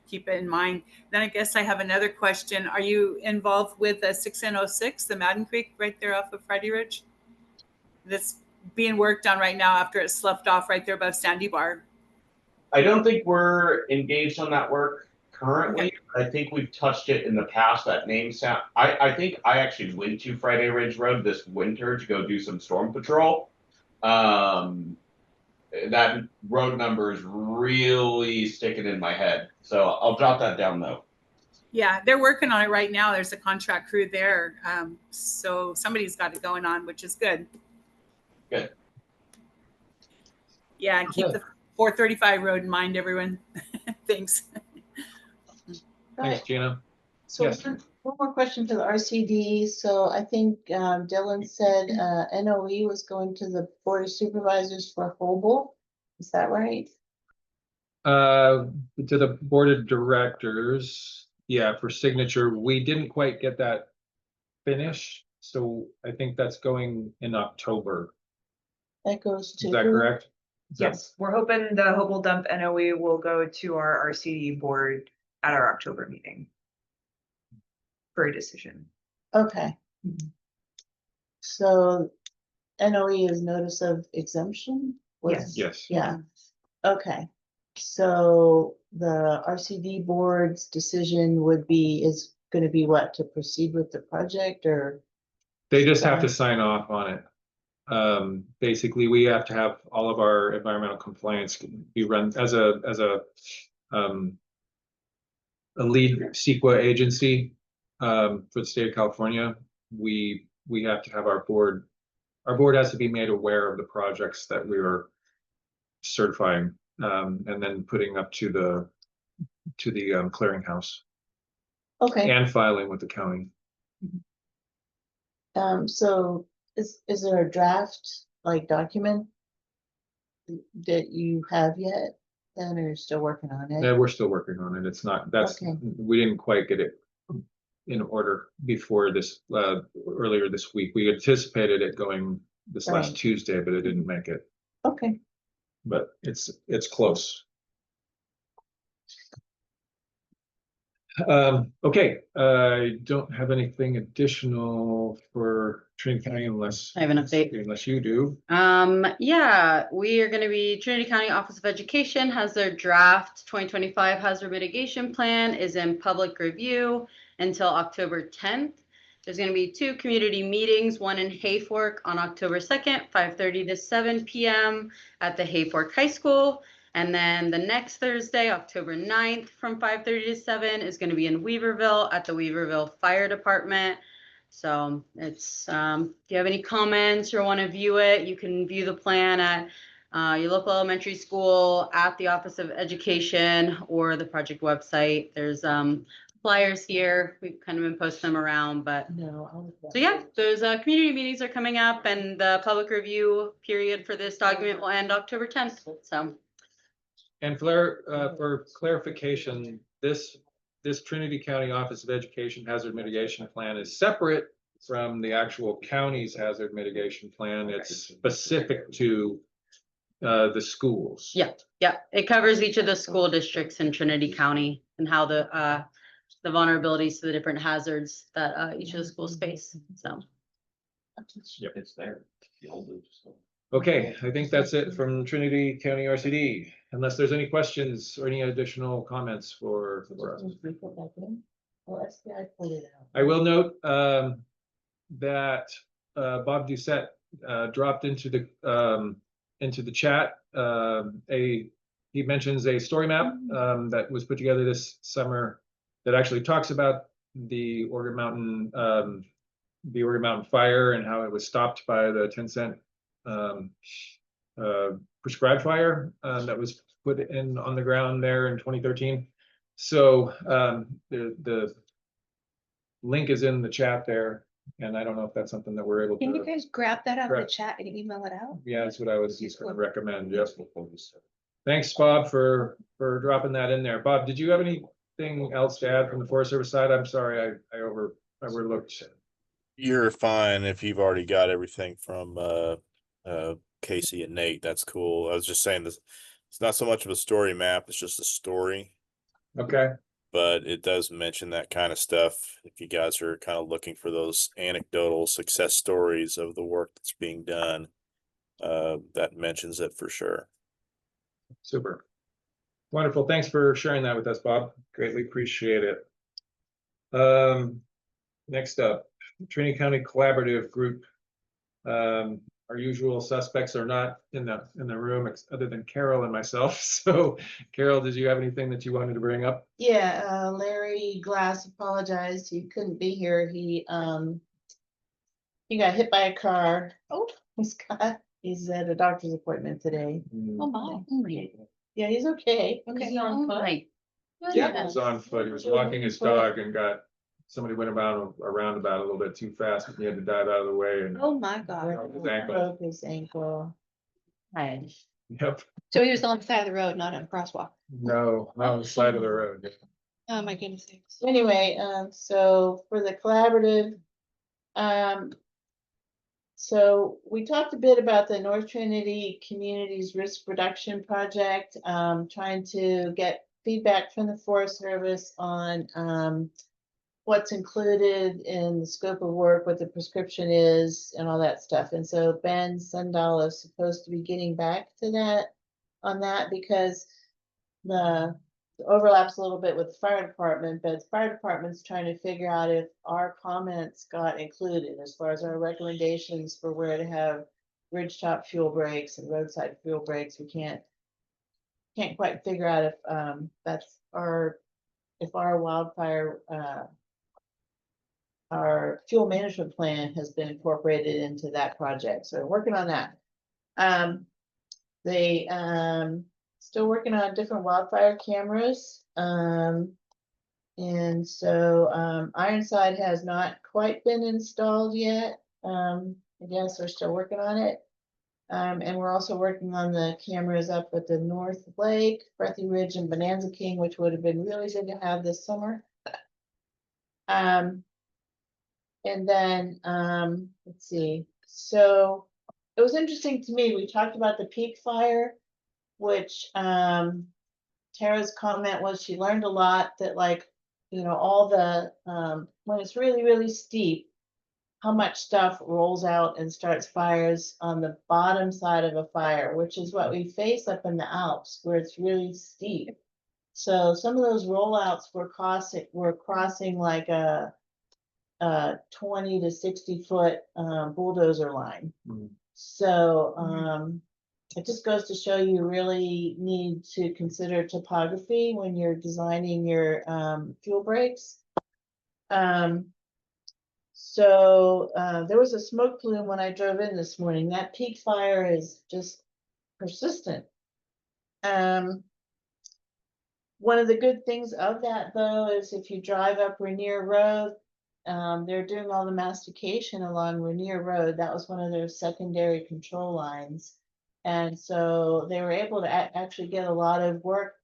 Keep it in mind. Then I guess I have another question. Are you involved with the 6N06, the Madden Creek right there off of Friday Ridge? That's being worked on right now after it sloughed off right there above Sandy Bar. I don't think we're engaged on that work currently. I think we've touched it in the past. That name sound. I think I actually went to Friday Ridge Road this winter to go do some storm patrol. That road number is really sticking in my head. So I'll jot that down though. Yeah, they're working on it right now. There's a contract crew there. So somebody's got it going on, which is good. Good. Yeah, and keep the 435 road in mind, everyone. Thanks. Thanks, Gina. So yes. One more question to the RCD. So I think Dylan said NOE was going to the Board of Supervisors for Hobel. Is that right? To the Board of Directors, yeah, for signature. We didn't quite get that finished, so I think that's going in October. That goes to. Is that correct? Yes, we're hoping the Hobel Dump NOE will go to our RCD board at our October meeting for a decision. Okay. So NOE is notice of exemption? Yes. Yeah. Okay. So the RCD board's decision is going to be what, to proceed with the project, or? They just have to sign off on it. Basically, we have to have all of our environmental compliance be run as a lead CEQA agency for the state of California. We have to have our board has to be made aware of the projects that we are certifying and then putting up to the clearinghouse. Okay. And filing with the county. So is there a draft like document that you have yet? then, or you're still working on it? Yeah, we're still working on it. It's not, that's, Okay. we didn't quite get it in order before this, earlier this week. We anticipated it going this last Right. Tuesday, but it didn't make it. Okay. But it's close. Okay, I don't have anything additional for Trinity County unless I have an update. unless you do. Yeah, we are gonna be, Trinity County Office of Education has their draft 2025 hazard mitigation plan is in public review until October 10th. There's gonna be 2 community meetings, one in Hayfork on October 2nd, 5:30 to 7 p.m. at the Hayfork High School. And then the next Thursday, October 9th, from 5:30 to 7 is gonna be in Weaverville at the Weaverville Fire Department. So it's, if you have any comments or want to view it, you can view the plan at your local elementary school, at the Office of Education, or the project website. There's flyers here. We've kind of been posting them around, but so yeah, those community meetings are coming up, and the public review period for this document will end October 10th. So. And for clarification, this Trinity County Office of Education Hazard Mitigation Plan is separate from the actual county's hazard mitigation plan. It's specific to the schools. Yeah, it covers each of the school districts in Trinity County and how the vulnerabilities to the different hazards that each of the schools face. So. Yep. It's there. The old stuff. Okay, I think that's it from Trinity County RCD, unless there's any questions or any additional comments for us. I will note that Bob Doucette dropped into the chat. He mentions a story map that was put together this summer that actually talks about the Organ Mountain fire and how it was stopped by the 10-cent prescribed fire that was put in on the ground there in 2013. So the link is in the chat there, and I don't know if that's something that we're able Can to. you guys grab that out of the Correct. chat and email it out? Yeah, that's what I was just going to recommend. Yes. Thanks, Bob, for dropping that in there. Bob, did you have anything else to add from the Forest Service side? I'm sorry, I overlooked. You're fine if you've already got everything from Casey and Nate. That's cool. I was just saying this. It's not so much of a story map. It's just a story. Okay. But it does mention that kind of stuff. If you guys are kind of looking for those anecdotal success stories of the work that's being done, that mentions it for sure. Super. Wonderful. Thanks for sharing that with us, Bob. Greatly appreciate it. Next up, Trinity County Collaborative Group. Our usual suspects are not in the room other than Carol and myself. So Carol, did you have anything that you wanted to bring up? Yeah, Larry Glass apologized. He couldn't be here. He got hit by a car. Oh, he's at a doctor's appointment today. Oh my. Yeah, he's okay. Okay. Is he on foot? Yeah, he was on foot. He was walking his dog and somebody went around a little bit too fast, and he had to dive out of the way and Oh my God. his ankle. Broke his ankle. Right. Yep. So he was on the side of the road, not on a crosswalk. No, on the side of the road. Oh my goodness. Anyway, so for the collaborative, so we talked a bit about the North Trinity Communities Risk Reduction Project, trying to get feedback from the Forest Service on what's included in the scope of work, what the prescription is, and all that stuff. And so Ben Sundahl is supposed to be getting back to that on that because the overlaps a little bit with the fire department, but the fire department's trying to figure out if our comments got included as far as our recommendations for where to have ridgetop fuel breaks and roadside fuel breaks. We can't quite figure out if that's if our wildfire our fuel management plan has been incorporated into that project. So we're working on that. They still working on different wildfire cameras. And so Ironside has not quite been installed yet. I guess they're still working on it. And we're also working on the cameras up at the North Lake, Breathy Ridge and Bonanza King, which would have been really good to have this summer. And then, let's see, so it was interesting to me, we talked about the peak fire, which, Tara's comment was she learned a lot that like, you know, all the, when it's really, really steep, how much stuff rolls out and starts fires on the bottom side of a fire, which is what we face up in the Alps where it's really steep. So some of those rollouts were crossing like a 20 to 60 foot bulldozer line. So it just goes to show you really need to consider topography when you're designing your fuel breaks. So there was a smoke plume when I drove in this morning. That peak fire is just persistent. One of the good things of that though is if you drive up Rainier Road, they're doing all the mastication along Rainier Road. That was one of their secondary control lines. And so they were able to actually get a lot of work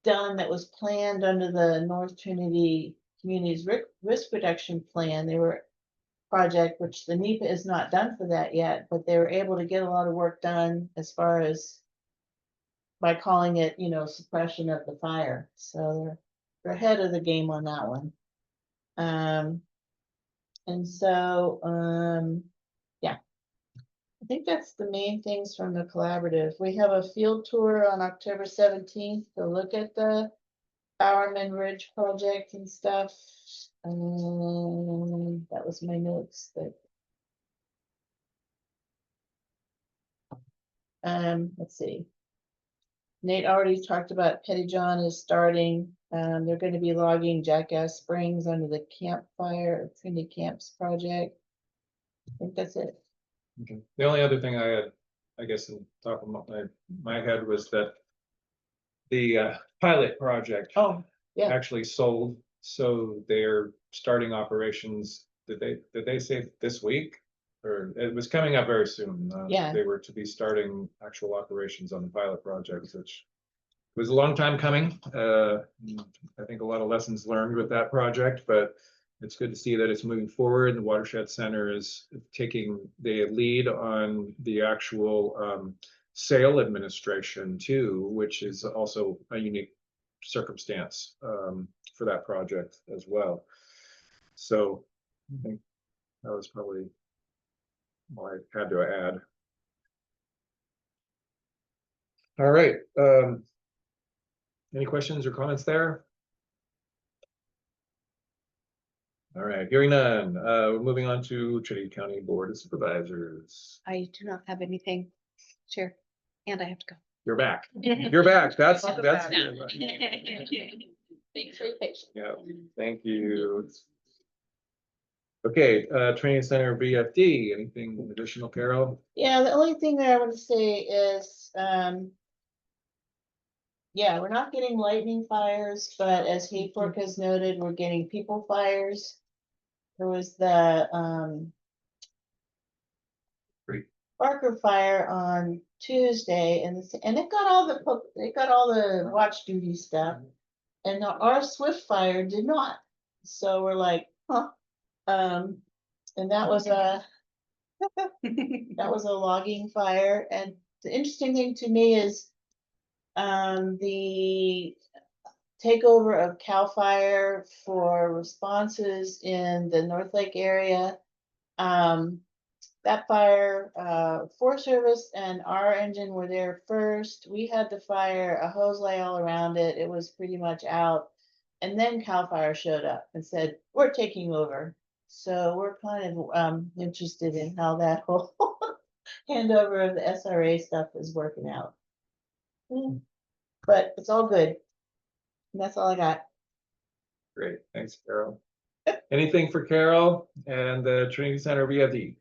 done that was planned under the North Trinity Communities Risk Reduction Plan. They were project, which the NEPA is not done for that yet, but they were able to get a lot of work done as far as by calling it, you know, suppression of the fire. So they're ahead of the game on that one. And so, yeah, I think that's the main things from the collaborative. We have a field tour on October 17th to look at the Bowerman Ridge project and stuff. That was my notes that let's see. Nate already talked about Pettyjohn is starting. They're going to be logging Jackass Springs under the campfire Trinity Camps project. I think that's it. Okay. The only other thing I had, I guess, in top of my head was that the pilot project actually sold, so they're starting operations. Did they say this week? Or it was coming up very soon. Yeah. They were to be starting actual operations on the pilot project, which was a long time coming. I think a lot of lessons learned with that project, but it's good to see that it's moving forward. The Watershed Center is taking the lead on the actual sale administration too, which is also a unique circumstance for that project as well. So I think that was probably all I had to add. All right. Any questions or comments there? All right, hearing none. We're moving on to Trinity County Board of Supervisors. I do not have anything. Sure. And I have to go. You're back. You're back. That's Welcome that's back. good. Thanks for your patience. Yeah, thank you. Okay, Training Center BFD, anything additional, Carol? Yeah, the only thing that I want to say is, yeah, we're not getting lightning fires, but as Hayfork has noted, we're getting people fires. There was the Barker fire on Tuesday, and it got all the watch duty stuff, and our Swift fire did not. So we're like, huh. And that was a that was a logging fire. And the interesting thing to me is the takeover of CAL FIRE for responses in the North Lake area. That fire, Forest Service and our engine were there first. We had the fire, a hose lay all around it. It was pretty much out. And then CAL FIRE showed up and said, we're taking over. So we're kind of interested in how that whole handover of the SRA stuff is working out. But it's all good. And that's all I got. Great, thanks, Carol. Anything for Carol and the Trinity Center BFD?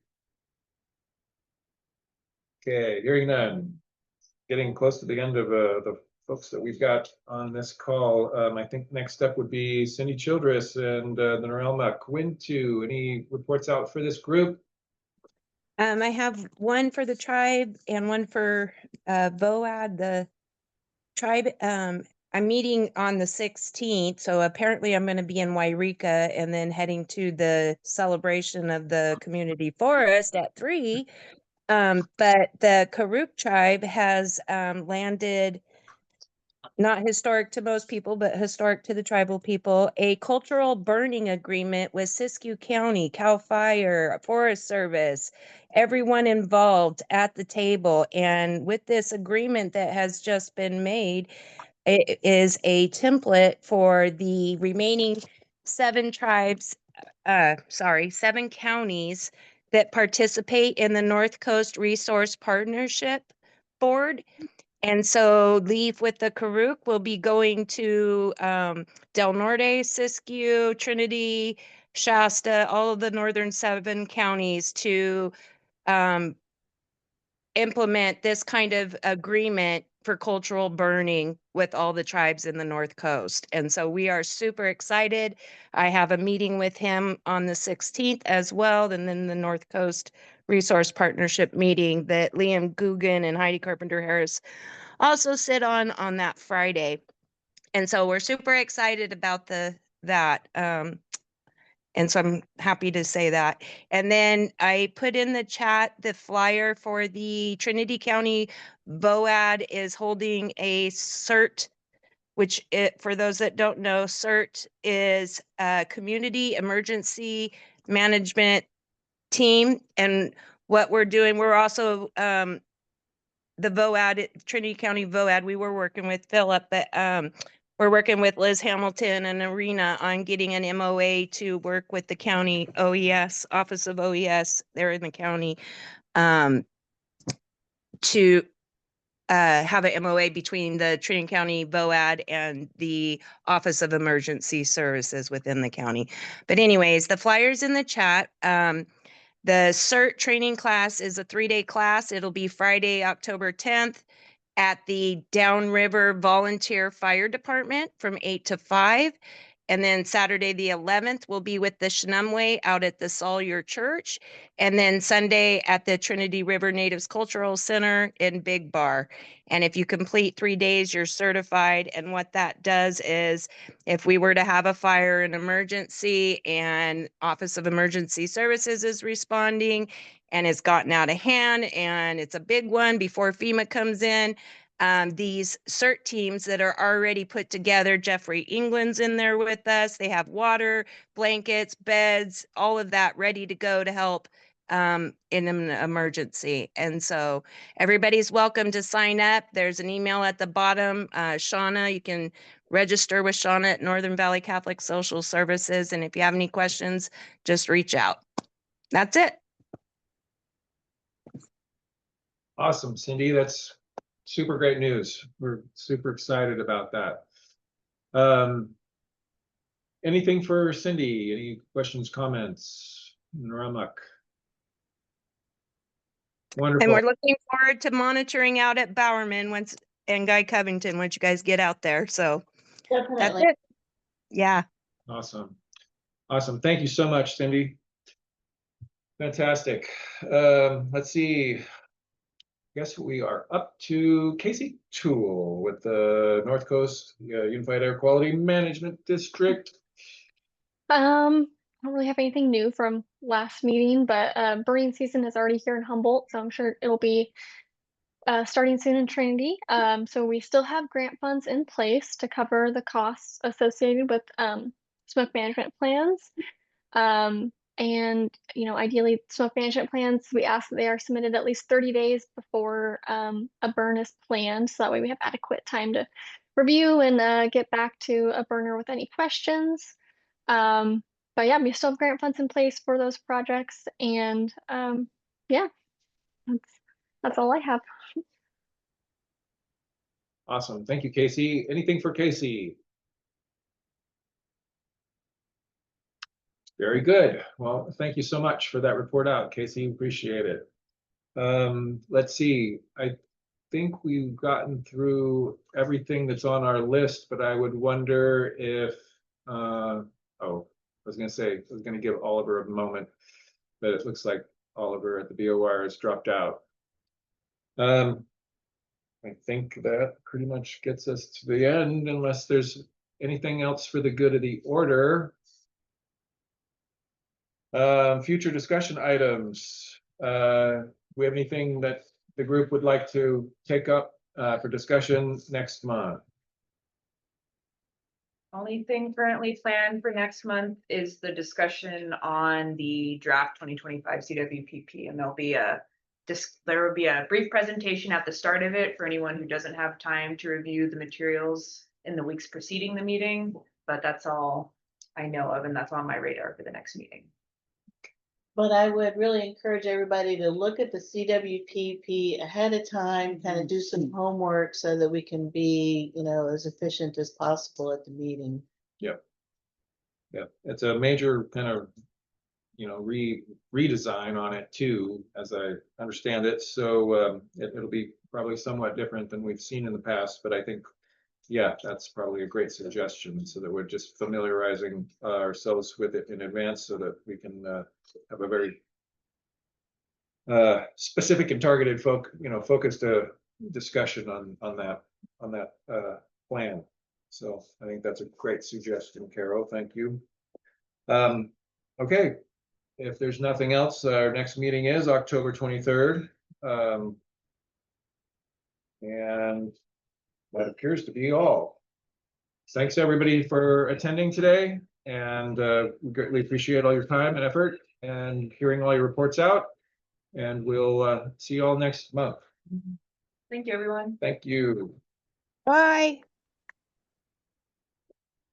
Okay, hearing none. Getting close to the end of the folks that we've got on this call. I think next step would be Cindy Childress and the Norelma Quintu. Any reports out for this group? I have one for the tribe and one for VOAD. The tribe, I'm meeting on the 16th, so apparently I'm going to be in Wairika and then heading to the celebration of the community forest at 3. But the Karuk tribe has landed, not historic to most people, but historic to the tribal people, a cultural burning agreement with Siskiyou County, CAL FIRE, Forest Service, everyone involved at the table. And with this agreement that has just been made, it is a template for the remaining 7 tribes, 7 counties that participate in the North Coast Resource Partnership Board. And so Leaf with the Karuk will be going to Del Norte, Siskiyou, Trinity, Shasta, all of the northern 7 counties to implement this kind of agreement for cultural burning with all the tribes in the North Coast. And so we are super excited. I have a meeting with him on the 16th as well, and then the North Coast Resource Partnership meeting that Liam Guggen and Heidi Carpenter Harris also sit on that Friday. And so we're super excited about that. And so I'm happy to say that. And then I put in the chat the flyer for the Trinity County VOAD is holding a CERT, which for those that don't know, CERT is a community emergency management team. And what we're doing, we're also the VOAD, Trinity County VOAD, we were working with Philip, but we're working with Liz Hamilton and Arena on getting an MOA to work with the county OES, Office of OES there in the county, to have an MOA between the Trinity County VOAD and the Office of Emergency Services within the county. But anyways, the flyer's in the chat. The CERT training class is a 3-day class. It'll be Friday, October 10th at the Downriver Volunteer Fire Department from 8 to 5. And then Saturday, the 11th, will be with the Shenumway out at the Sawyer Church. And then Sunday at the Trinity River Natives Cultural Center in Big Bar. And if you complete 3 days, you're certified. And what that does is if we were to have a fire, an emergency, and Office of Emergency Services is responding and it's gotten out of hand and it's a big one before FEMA comes in, these CERT teams that are already put together, Jeffrey England's in there with us. They have water, blankets, beds, all of that ready to go to help in an emergency. And so everybody's welcome to sign up. There's an email at the bottom. Shauna, you can register with Shauna at Northern Valley Catholic Social Services. And if you have any questions, just reach out. That's it. Awesome, Cindy. That's super great news. We're super excited about that. Anything for Cindy? Any questions, comments? Ramak. Wonderful. And we're looking forward to monitoring out at Bowerman and Guy Covington once you guys get out there. So Definitely. that's it. Yeah. Awesome. Awesome. Thank you so much, Cindy. Fantastic. Let's see. Guess we are up to Casey Toole with the North Coast Unified Air Quality Management District. I don't really have anything new from last meeting, but birding season is already here in Humboldt, so I'm sure it'll be starting soon in Trinity. So we still have grant funds in place to cover the costs associated with smoke management plans. And ideally smoke management plans, we ask that they are submitted at least 30 days before a burn is planned. So that way we have adequate time to review and get back to a burner with any questions. But yeah, we still have grant funds in place for those projects. And yeah, that's all I have. Awesome. Thank you, Casey. Anything for Casey? Very good. Well, thank you so much for that report out, Casey. Appreciate it. Let's see. I think we've gotten through everything that's on our list, but I would wonder if, I was going to give Oliver a moment, but it looks like Oliver at the BOR has dropped out. I think that pretty much gets us to the end, unless there's anything else for the good of the order. Future discussion items. We have anything that the group would like to take up for discussion next month? Only thing currently planned for next month is the discussion on the draft 2025 CWPP, and there will be a brief presentation at the start of it for anyone who doesn't have time to review the materials in the weeks preceding the meeting, but that's all I know of, and that's on my radar for the next meeting. But I would really encourage everybody to look at the CWPP ahead of time, kind of do some homework so that we can be, as efficient as possible at the meeting. Yep. Yep. It's a major kind of, redesign on it too, as I understand it. So it'll be probably somewhat different than we've seen in the past, but I think, yeah, that's probably a great suggestion, so that we're just familiarizing ourselves with it in advance so that we can have a very specific and targeted focused discussion on that plan. So I think that's a great suggestion, Carol. Thank you. Okay, if there's nothing else, our next meeting is October 23rd. And that appears to be all. Thanks everybody for attending today, and we greatly appreciate all your time and effort and hearing all your reports out. And we'll see you all next month. Thank you, everyone. Thank you. Bye.